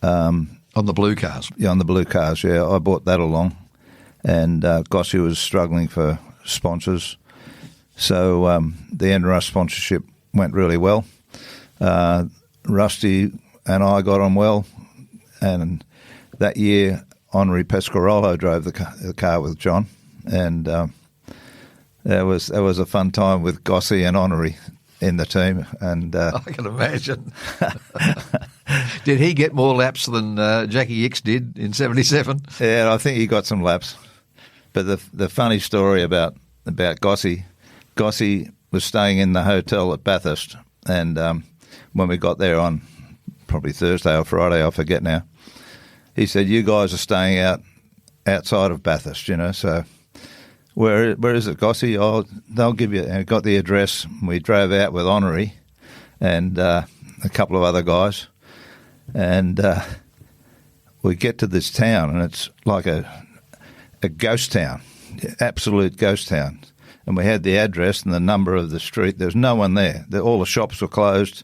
On the blue cars. Yeah, on the blue cars. Yeah, I bought that along, and Gossy was struggling for sponsors, so the NRUS sponsorship went really well. Rusty and I got on well, and that year Henri Pescarolo drove the car with John, and that was a fun time with Gossy and Henri in the team. And I can imagine. Did he get more laps than Jackie Hicks did in '77? Yeah, I think he got some laps. But the funny story about Gossy was staying in the hotel at Bathurst, and when we got there on probably Thursday or Friday, I forget now, he said, "You guys are staying outside of Bathurst, so where is it, Gossy? Oh, they'll give you." And got the address. We drove out with Henri and a couple of other guys, and we get to this town, and it's like a ghost town, absolute ghost town. And we had the address and the number of the street. There's no one there. All the shops were closed,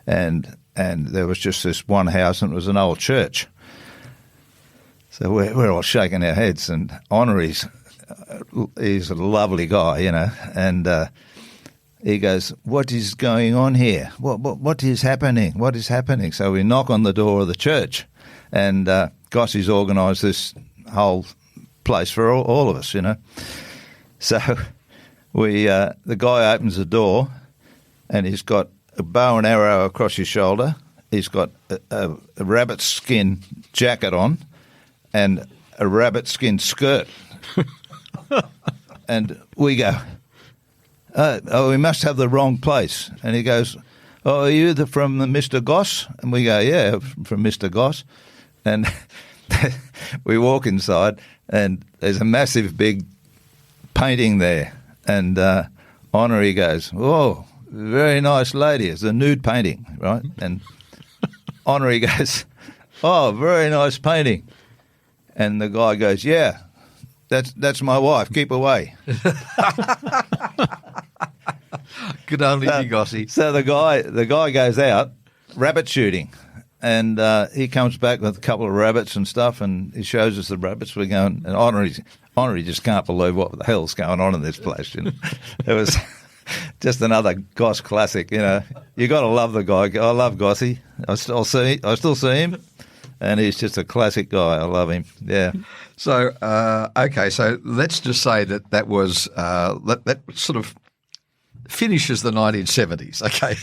and there was just this one house, and it was an old church. So we're all shaking our heads, and Henri's he's a lovely guy, and he goes, "What is going on here? What is happening? What is happening?" So we knock on the door of the church, and Gossy's organised this whole place for all of us, So the guy opens the door, and he's got a bow and arrow across his shoulder. He's got a rabbit skin jacket on, and a rabbit skin skirt. And we go, "Oh, we must have the wrong place." And he goes, "Oh, are you from Mr. Goss?" And we go, "Yeah, from Mr. Goss." And we walk inside, and there's a massive big painting there. And Henri goes, "Oh, very nice lady." It's a nude painting, right? And Henri goes, "Oh, very nice painting." And the guy goes, "Yeah, That's my wife. Keep away. Could only be Gossie. So the guy goes out rabbit shooting, and he comes back with a couple of rabbits and stuff, and he shows us the rabbits. We're going, and Honorary just can't believe what the hell's going on in this place. You know? It was just another Goss classic. You know, you got to love the guy. I love Gossie. I still see him, and he's just a classic guy. I love him. Yeah. So okay, so let's just say that was that sort of finishes the 1970s. Okay,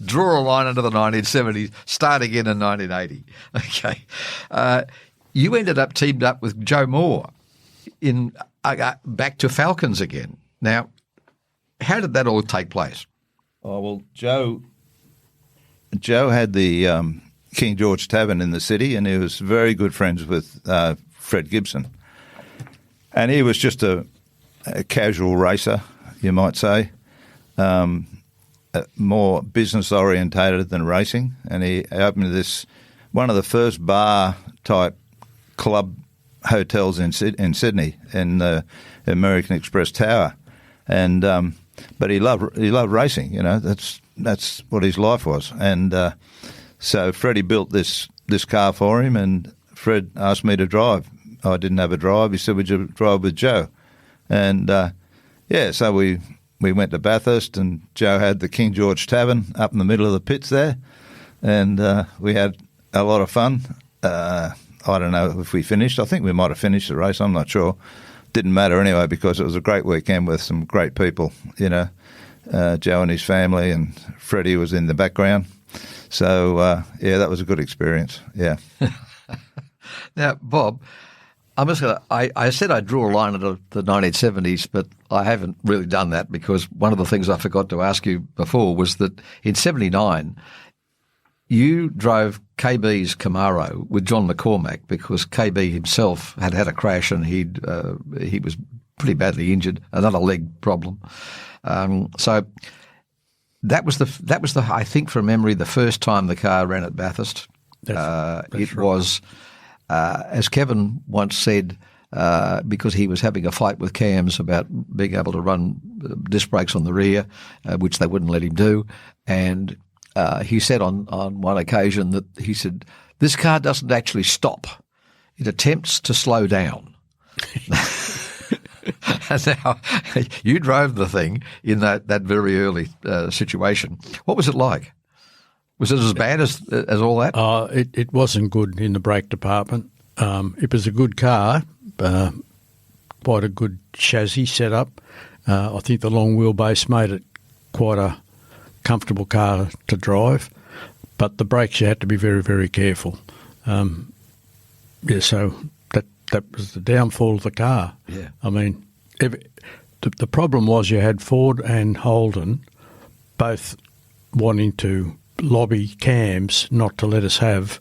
draw a line under the 1970s, start again in 1980. Okay, you ended up teamed up with Joe Moore in back to Falcons again. Now, how did that all take place? Oh well, Joe had the King George Tavern in the city, and he was very good friends with Fred Gibson, and he was just a casual racer, you might say, more business orientated than racing. And he opened one of the first bar type club hotels in Sydney, in the American Express Tower, and but he loved racing. You know, that's what his life was. And so Freddie built this car for him, and Fred asked me to drive. I didn't have a drive. He said, "Would you drive with Joe?" And so we went to Bathurst, and Joe had the King George Tavern up in the middle of the pits there, and we had a lot of fun. I don't know if we finished. I think we might have finished the race. I'm not sure. Didn't matter anyway, because it was a great weekend with some great people, you know, Joe and his family, and Freddie was in the background. So, that was a good experience, yeah. Now, Bob, I said I'd draw a line at the 1970s, but I haven't really done that, because one of the things I forgot to ask you before was that in 79, you drove KB's Camaro with John McCormack, because KB himself had had a crash and he was pretty badly injured, another leg problem. So that was the I think from memory the first time the car ran at Bathurst. That's it right. Was as Kevin once said, because he was having a fight with Cams about being able to run disc brakes on the rear, which they wouldn't let him do, and he said on one occasion that he said, "This car doesn't actually stop; it attempts to slow down." And now you drove the thing in that very early situation. What was it like? Was it as bad as all that? It wasn't good in the brake department. It was a good car, quite a good chassis setup. I think the long wheelbase made it quite a comfortable car to drive, but the brakes you had to be very, very careful. So that was the downfall of the car. Yeah, I mean, the problem was you had Ford and Holden both wanting to lobby Cams not to let us have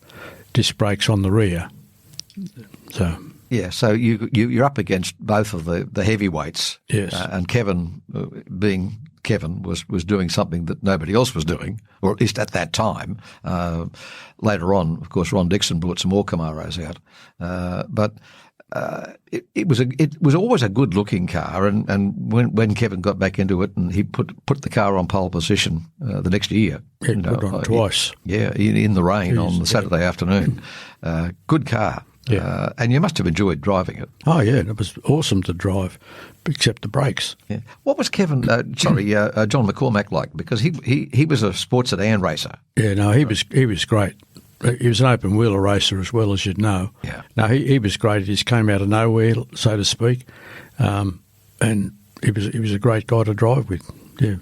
disc brakes on the rear. So yeah, so you're up against both of the heavyweights. Yes, and Kevin, being Kevin, was doing something that nobody else was doing, or at least at that time. Later on, of course, Ron Dixon brought some more Camaros out, but it was always a good looking car. And when Kevin got back into it, and he put the car on pole position the next year, put on twice. In the rain on the Saturday afternoon. Good car. Yeah. And you must have enjoyed driving it. Oh, yeah, it was awesome to drive, except the brakes. Yeah. What was John McCormack like? Because he was a sports sedan racer. Yeah, no, he was great. He was an open wheeler racer as well, as you'd know. Yeah. No, he was great. He just came out of nowhere, so to speak, and he was a great guy to drive with. Yeah,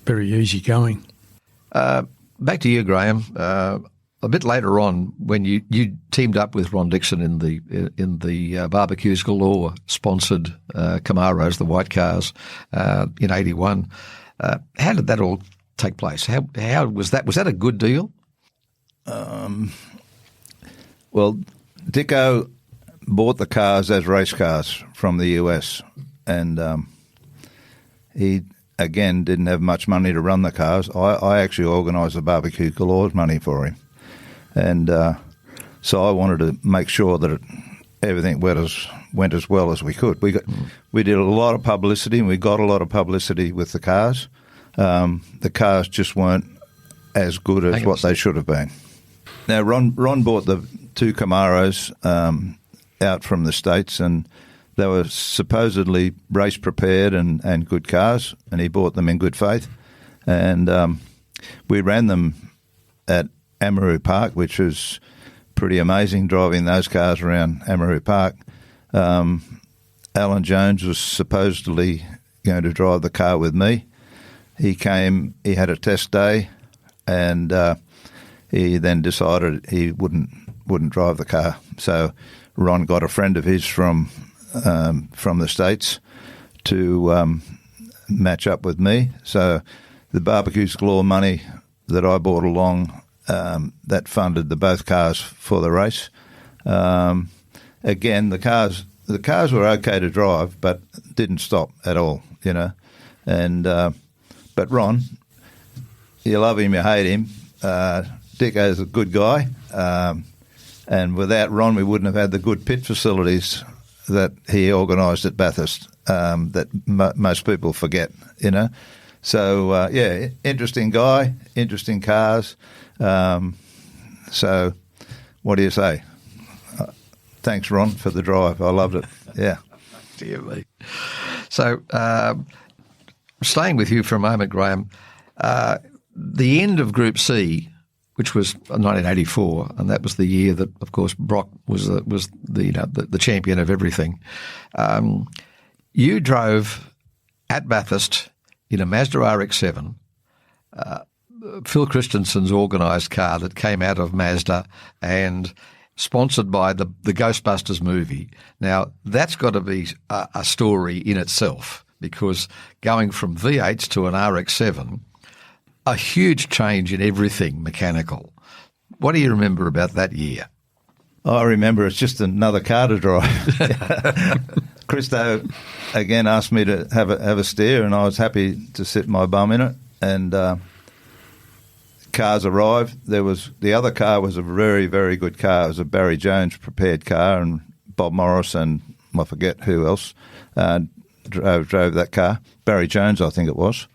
very easy going. Back to you, Graham. A bit later on, when you teamed up with Ron Dixon in the Barbecues Galore sponsored Camaros, the white cars, in '81, how did that all take place? How was that? Was that a good deal? Well, Dicko bought the cars as race cars from the US, and he again didn't have much money to run the cars. I actually organised the Barbecue Galore's money for him. And so I wanted to make sure that everything went as well as we could. We did a lot of publicity, and we got a lot of publicity with the cars. The cars just weren't as good as what they should have been. Now, Ron bought the 2 Camaros out from the States, and they were supposedly race prepared and good cars, and he bought them in good faith. And we ran them at Amaroo Park, which was pretty amazing, driving those cars around Amaroo Park. Alan Jones was supposedly going to drive the car with me. He came, he had a test day, and he then decided he wouldn't drive the car. So Ron got a friend of his from the States to match up with me. So the Barbecues Galore money that I brought along, that funded both cars for the race. Again, the cars were okay to drive, but didn't stop at all, you know. And but Ron, you love him, you hate him. Dicko's a good guy, and without Ron, we wouldn't have had the good pit facilities that he organised at Bathurst that most people forget, you know. So, yeah, interesting guy, interesting cars. So what do you say? Thanks, Ron, for the drive. I loved it. Yeah. Dear me. So staying with you for a moment, Graham, the end of Group C, which was 1984, and that was the year that, of course, Brock was the champion of everything. You drove at Bathurst in a Mazda RX-7, Phil Christensen's organised car that came out of Mazda and sponsored by the Ghostbusters movie. Now, that's got to be a story in itself, because going from V8s to an RX-7, a huge change in everything mechanical. What do you remember about that year? I remember it's just another car to drive. Christo again asked me to have a steer, and I was happy to sit my bum in it. And cars arrived. The other car was a very, very good car. It was a Barry Jones prepared car, and Bob Morris and I forget who else drove that car. Barry Jones, I think it was.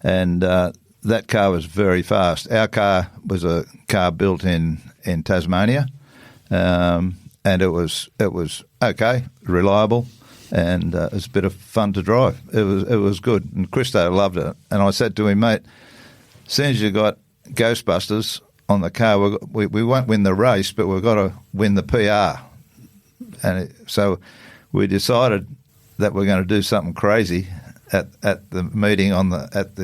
And that car was very fast. Our car was a car built in Tasmania, and it was okay, reliable, and it was a bit of fun to drive. It was good, and Christo loved it. And I said to him, mate, as soon as you got Ghostbusters on the car, we won't win the race, but we've got to win the PR. And so we decided that we're going to do something crazy at the meeting at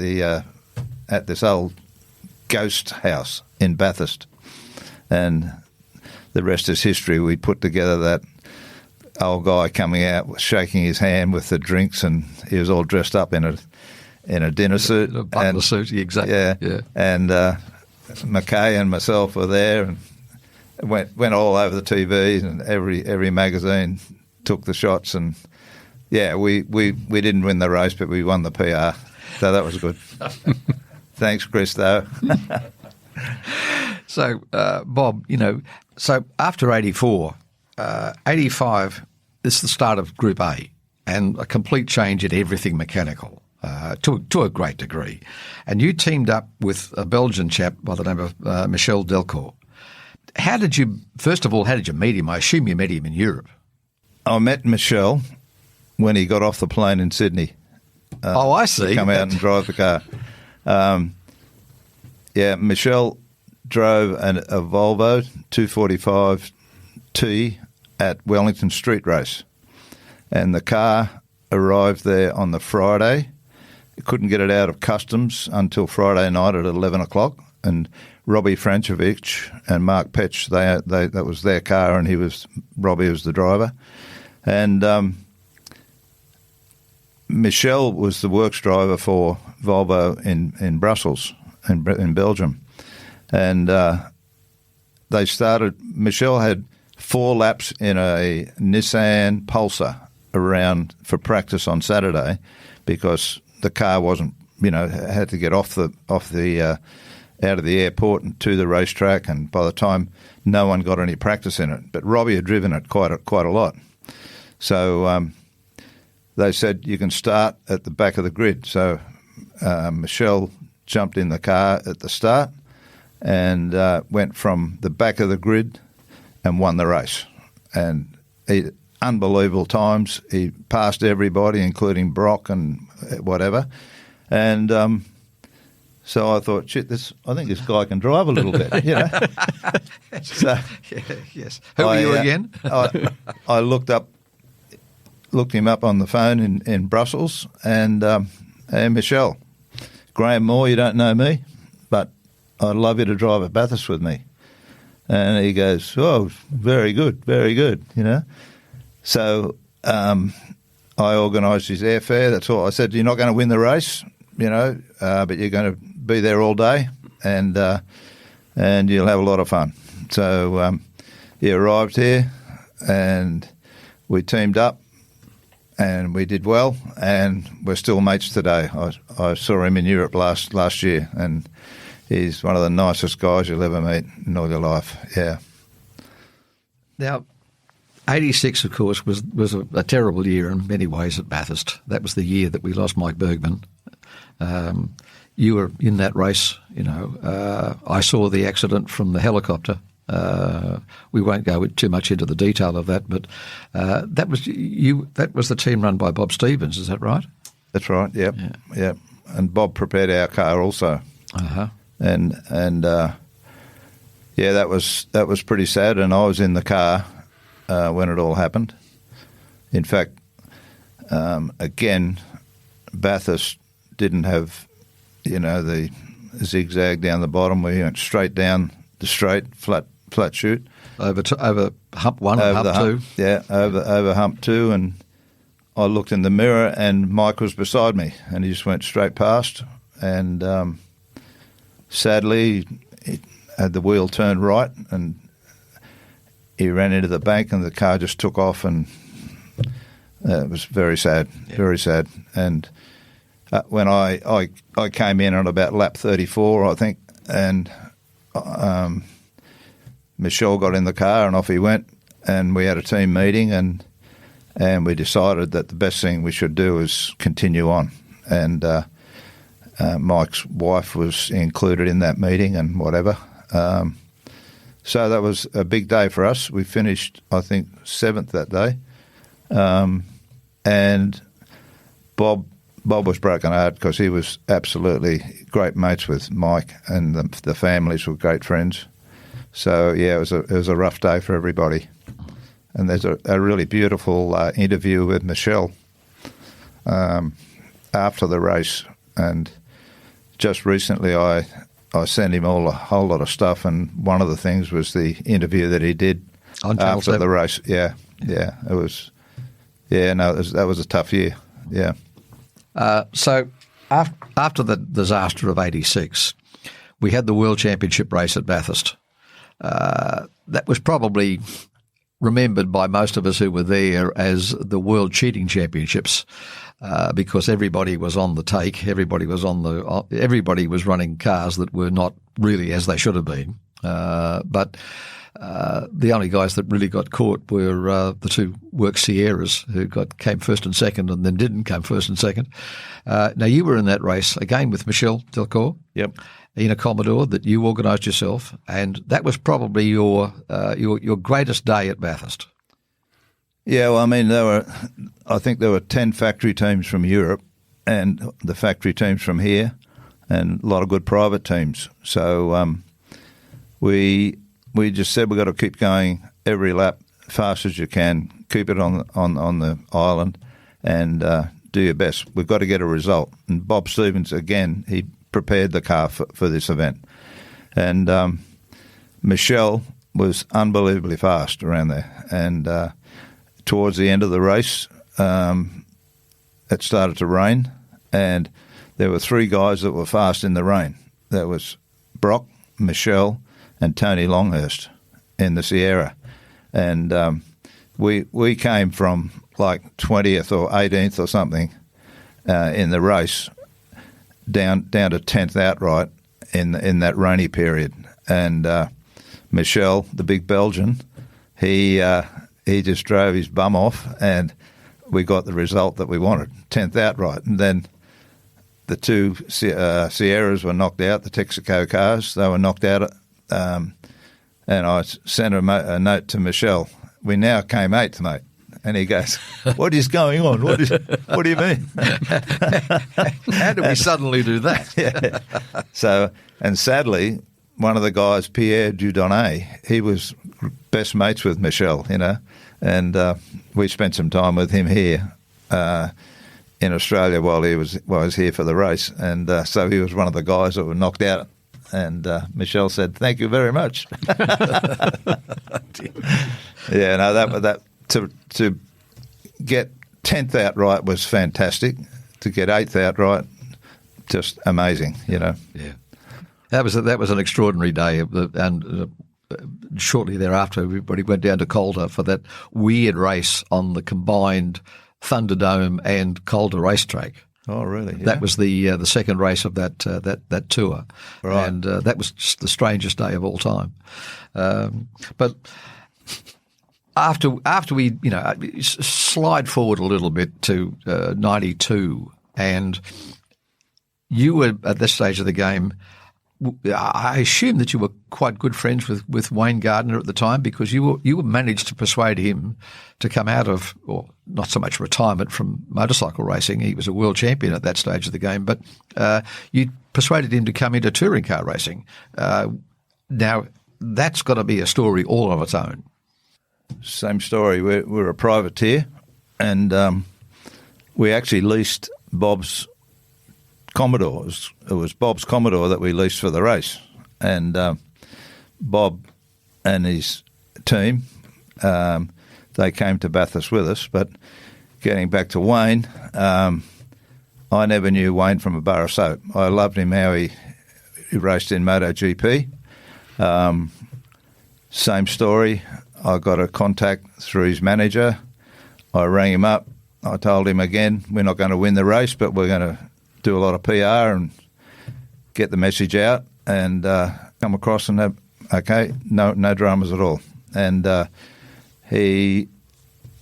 this old ghost house in Bathurst, and the rest is history. We put together that old guy coming out, shaking his hand with the drinks, and he was all dressed up in a dinner suit, a butler suit, exactly. Yeah. And Mackay and myself were there, and went all over the TV, and every magazine took the shots, and. Yeah, we didn't win the race, but we won the PR, so that was good. Thanks, Christo. So, Bob, so after 84, 85 is the start of Group A, and a complete change in everything mechanical to a great degree. And you teamed up with a Belgian chap by the name of Michel Delcourt. First of all, how did you meet him? I assume you met him in Europe. I met Michel when he got off the plane in Sydney. I see. To come out and drive the car. Michel drove a Volvo 245T at Wellington Street Race. And the car arrived there on the Friday. Couldn't get it out of customs until Friday night at 11 o'clock. And Robbie Franchevich and Mark Petch, that was their car, and Robbie was the driver. And Michel was the works driver for Volvo in Brussels, in Belgium. And they started, Michel had 4 laps in a Nissan Pulsar around for practice on Saturday, because the car wasn't, had to get off the out of the airport and to the racetrack, and by the time no one got any practice in it. But Robbie had driven it quite a lot. So they said, you can start at the back of the grid. So Michelle jumped in the car at the start and went from the back of the grid and won the race. And unbelievable times. He passed everybody, including Brock and whatever. And so I thought, I think this guy can drive a little bit, you know. So, yes. Who were you again? I looked him up on the phone in Brussels, and Michelle, Graham Moore, you don't know me, but I'd love you to drive at Bathurst with me. And he goes, oh, very good, you know. So I organised his airfare, that's all. I said, you're not going to win the race, you know, but you're going to be there all day, and you'll have a lot of fun. So he arrived here, and we teamed up, and we did well, and we're still mates today. I saw him in Europe last year, and he's one of the nicest guys you'll ever meet in all your life. Yeah. Now, 86, of course, was a terrible year in many ways at Bathurst. That was the year that we lost Mike Bergman. You were in that race, you know. I saw the accident from the helicopter. We won't go too much into the detail of that, but that was the team run by Bob Stevens, is that right? That's right. Yep. Yeah. And Bob prepared our car also. And yeah, that was pretty sad. And I was in the car when it all happened. In fact, again, Bathurst didn't have, you know, the zigzag down the bottom. We went straight down the straight, flat chute. Over hump one and hump two. Yeah, over hump two. And I looked in the mirror and Mike was beside me and he just went straight past. And sadly, he had the wheel turned right and he ran into the bank and the car just took off, and it was very sad, very sad. And when I came in on about lap 34, I think, and Michelle got in the car and off he went, and we had a team meeting and we decided that the best thing we should do is continue on. And Mike's wife was included in that meeting and whatever. So that was a big day for us. We finished, I think, 7th that day. And Bob was broken-hearted because he was absolutely great mates with Mike, and the families were great friends. So, yeah, it was a rough day for everybody. And there's a really beautiful interview with Michelle after the race. And just recently I sent him a whole lot of stuff, and one of the things was the interview that he did after the race. Yeah, it was. Yeah, no, that was a tough year. Yeah. So after the disaster of 86, we had the World Championship race at Bathurst. That was probably remembered by most of us who were there as the World Cheating Championships, because everybody was on the take. Everybody was running cars that were not really as they should have been. But the only guys that really got caught were the two Works Sierras, who came first and second, and then didn't come first and second. Now you were in that race again with Michelle Delcourt. Yep. In a Commodore that you organised yourself, and that was probably your greatest day at Bathurst. Yeah, well, I mean, I think there were 10 factory teams from Europe and the factory teams from here, and a lot of good private teams. So we just said we've got to keep going every lap fast as you can, keep it on the island, and do your best. We've got to get a result. And Bob Stevens, again, he prepared the car for this event. And Michelle was unbelievably fast around there. And towards the end of the race, it started to rain, and there were 3 guys that were fast in the rain. There was Brock, Michelle, and Tony Longhurst in the Sierra. And we came from like 20th or 18th or something in the race down to 10th outright in that rainy period. And Michel, the big Belgian, he just drove his bum off, and we got the result that we wanted, 10th outright. And then the two Sierras were knocked out, the Texaco cars, they were knocked out. And I sent a note to Michel. We now came 8th, mate. And he goes, "What is going on? What do you mean?" How did we suddenly do that? Yeah. So, and sadly, one of the guys, Pierre Dudonné, he was best mates with Michel, and we spent some time with him here in Australia while he was here for the race, and so he was one of the guys that were knocked out. And Michel said, "Thank you very much." Yeah, no, that to get 10th outright was fantastic. To get 8th outright, just amazing, Yeah, that was an extraordinary day, and shortly thereafter, everybody went down to Calder for that weird race on the combined Thunderdome and Calder racetrack. Oh, really? Yeah. That was the second race of that tour, right. And that was just the strangest day of all time. But after we slide forward a little bit to 92, and you were at this stage of the game. I assume that you were quite good friends with Wayne Gardner at the time, because you managed to persuade him to come out of, or not so much retirement from motorcycle racing. He was a world champion at that stage of the game, but you persuaded him to come into touring car racing. Now, that's got to be a story all of its own. Same story. We're a privateer, and we actually leased Bob's Commodore. It was Bob's Commodore that we leased for the race, and Bob and his team, they came to Bathurst with us. But getting back to Wayne, I never knew Wayne from a bar of soap. I loved him how he raced in MotoGP. Same story. I got a contact through his manager. I rang him up. I told him again, we're not going to win the race, but we're going to do a lot of PR and get the message out, and come across and have, okay, no dramas at all. And he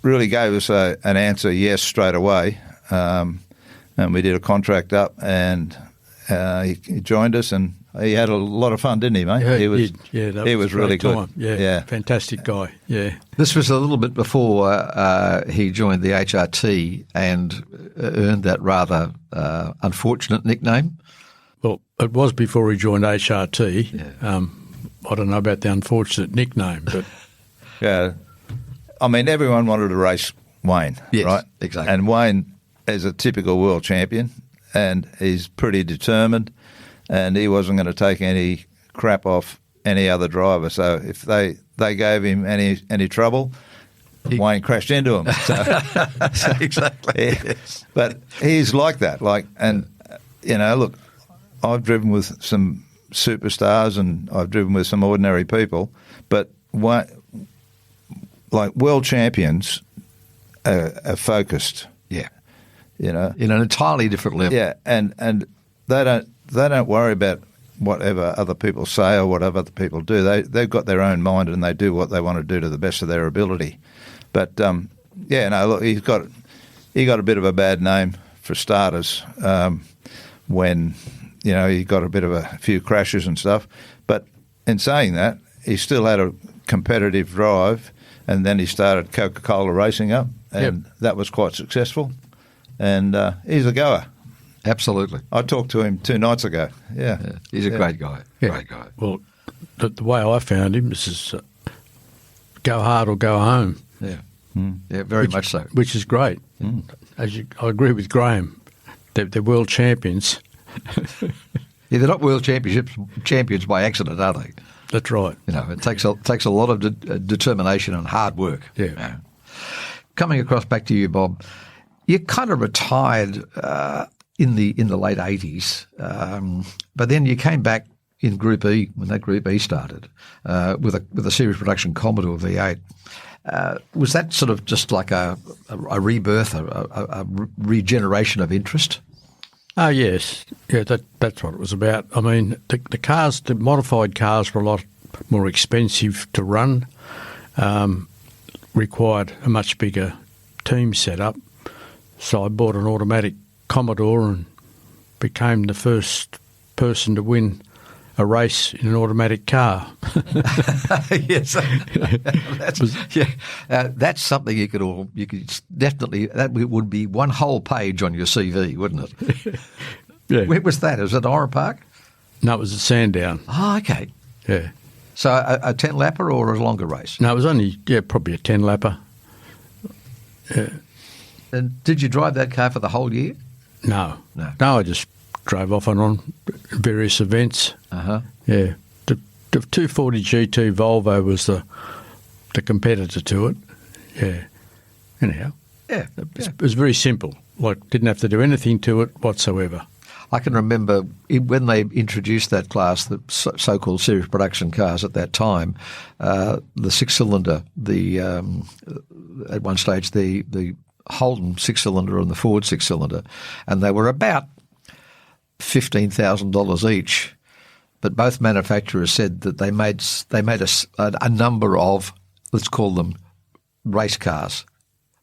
really gave us an answer, yes, straight away. And we did a contract up, and he joined us, and he had a lot of fun, didn't he, mate? Yeah, he was really good. Yeah, fantastic guy. Yeah. This was a little bit before he joined the HRT and earned that rather unfortunate nickname. Well, it was before he joined HRT. Yeah. I don't know about the unfortunate nickname, but yeah, I mean, everyone wanted to race Wayne, yes, right? Exactly. And Wayne is a typical world champion, and he's pretty determined, and he wasn't going to take any crap off any other driver. So if they gave him any trouble, Wayne crashed into him. So exactly. Yes. But he's like that. Look, I've driven with some superstars and I've driven with some ordinary people, but world champions are focused. Yeah. In an entirely different level. Yeah, and they don't worry about whatever other people say or whatever other people do. They've got their own mind and they do what they want to do to the best of their ability. But look, he got a bit of a bad name for starters when he got a bit of a few crashes and stuff. But in saying that, he still had a competitive drive, and then he started Coca-Cola Racing up, and that was quite successful. And he's a goer. Absolutely. I talked to him 2 nights ago. Yeah. He's a great guy. Yeah. Great guy. Well, the way I found him is go hard or go home. Yeah. Yeah, very much so. Which is great. I agree with Graham. They're world champions. Yeah, they're not world champions by accident, are they? That's right. It takes a lot of determination and hard work. Yeah. Coming across back to you, Bob, you kind of retired in the late 80s, but then you came back in Group E when that Group E started with a series production Commodore V8. Was that sort of just like a rebirth, a regeneration of interest? Oh, yes. Yeah, that's what it was about. I mean, the modified cars were a lot more expensive to run, required a much bigger team setup. So I bought an automatic Commodore and became the first person to win a race in an automatic car. Yes, that's something you could definitely, that would be one whole page on your CV, wouldn't it? Yeah. Where was that? Was it Ora Park? No, it was at Sandown. Oh, okay. Yeah. So a 10-lapper or a longer race? No, it was only, probably a 10-lapper. Yeah. And did you drive that car for the whole year? No, I just drove off and on various events. Uh-huh. Yeah. The 240 GT Volvo was the competitor to it. Yeah. Anyhow. Yeah. It was very simple. Like, didn't have to do anything to it whatsoever. I can remember when they introduced that class, the so-called series production cars at that time, the six-cylinder, at one stage the Holden six-cylinder and the Ford six-cylinder, and they were about $15,000 each. But both manufacturers said that they made a number of, let's call them race cars,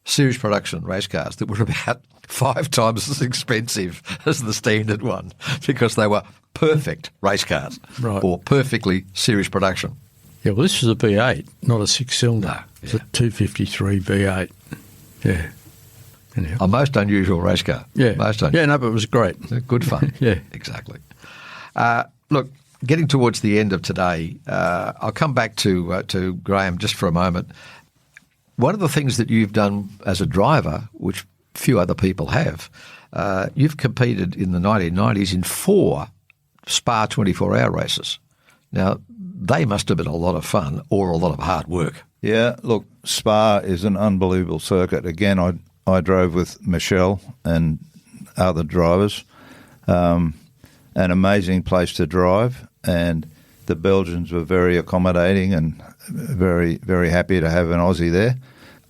series production race cars that were about 5 times as expensive as the standard one because they were perfect race cars, right, or perfectly series production. Yeah, well, this was a V8, not a six-cylinder. No, It's a 253 V8. Yeah. Anyhow. A most unusual race car. Yeah. Most unusual. Yeah, no, but it was great. Good fun. Yeah. Exactly. Look, getting towards the end of today, I'll come back to Graham just for a moment. One of the things that you've done as a driver, which few other people have, you've competed in the 1990s in 4 Spa 24-hour races. Now, they must have been a lot of fun or a lot of hard work. Yeah, look, Spa is an unbelievable circuit. Again, I drove with Michelle and other drivers. An amazing place to drive, and the Belgians were very accommodating and very, very happy to have an Aussie there.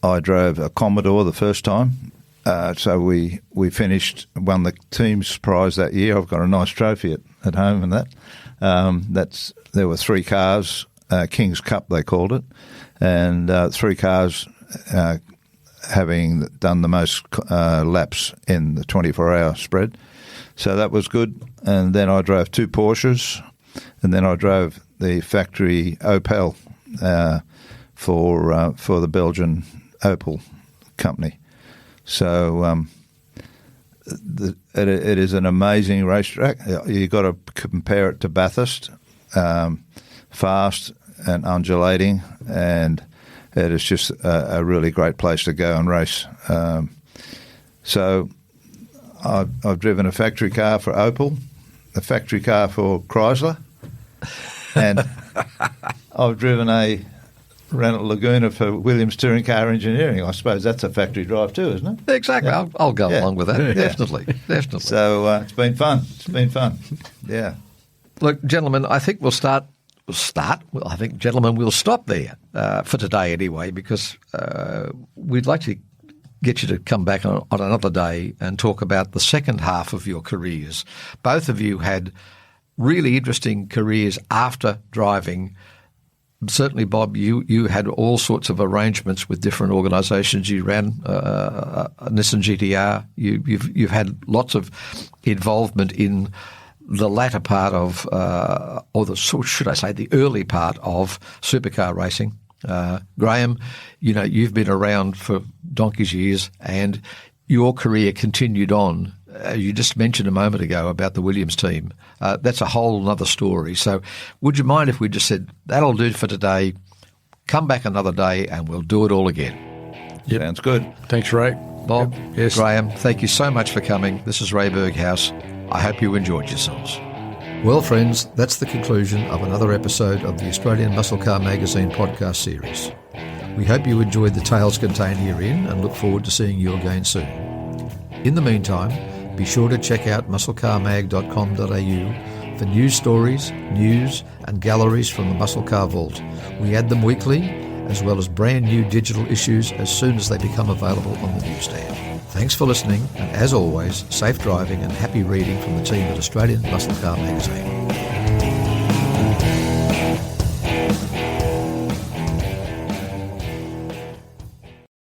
I drove a Commodore the first time, so we won the team's prize that year. I've got a nice trophy at home, and there were 3 cars, King's Cup they called it, and 3 cars having done the most laps in the 24-hour spread. So that was good. And then I drove 2 Porsches, and then I drove the factory Opel for the Belgian Opel company. So it is an amazing racetrack. You've got to compare it to Bathurst, fast and undulating, and it is just a really great place to go and race. So I've driven a factory car for Opel, a factory car for Chrysler, and I've driven a Renault Laguna for Williams Touring Car Engineering. I suppose that's a factory drive too, isn't it? Exactly. Yeah. I'll go along with that. Yeah. Definitely. So it's been fun. Yeah. Look, gentlemen, I think we'll start. Well, I think, gentlemen, we'll stop there for today anyway, because we'd like to get you to come back on another day and talk about the second half of your careers. Both of you had really interesting careers after driving. Certainly, Bob, you had all sorts of arrangements with different organisations. You ran a Nissan GTR. You've had lots of involvement in the latter part of, the early part of supercar racing. Graham, you've been around for donkey's years, and your career continued on. You just mentioned a moment ago about the Williams team. That's a whole other story. So would you mind if we just said, that'll do for today, come back another day and we'll do it all again? Yep. Sounds good. Thanks, Ray. Bob, Yep. Yes. Graham, thank you so much for coming. This is Ray Berghaus. I hope you enjoyed yourselves. Well, friends, that's the conclusion of another episode of the Australian Muscle Car Magazine podcast series. We hope you enjoyed the tales contained herein and look forward to seeing you again soon. In the meantime, be sure to check out musclecarmag.com.au for news stories, news and galleries from the Muscle Car Vault. We add them weekly, as well as brand new digital issues as soon as they become available on the newsstand. Thanks for listening, and as always, safe driving and happy reading from the team at Australian Muscle Car Magazine.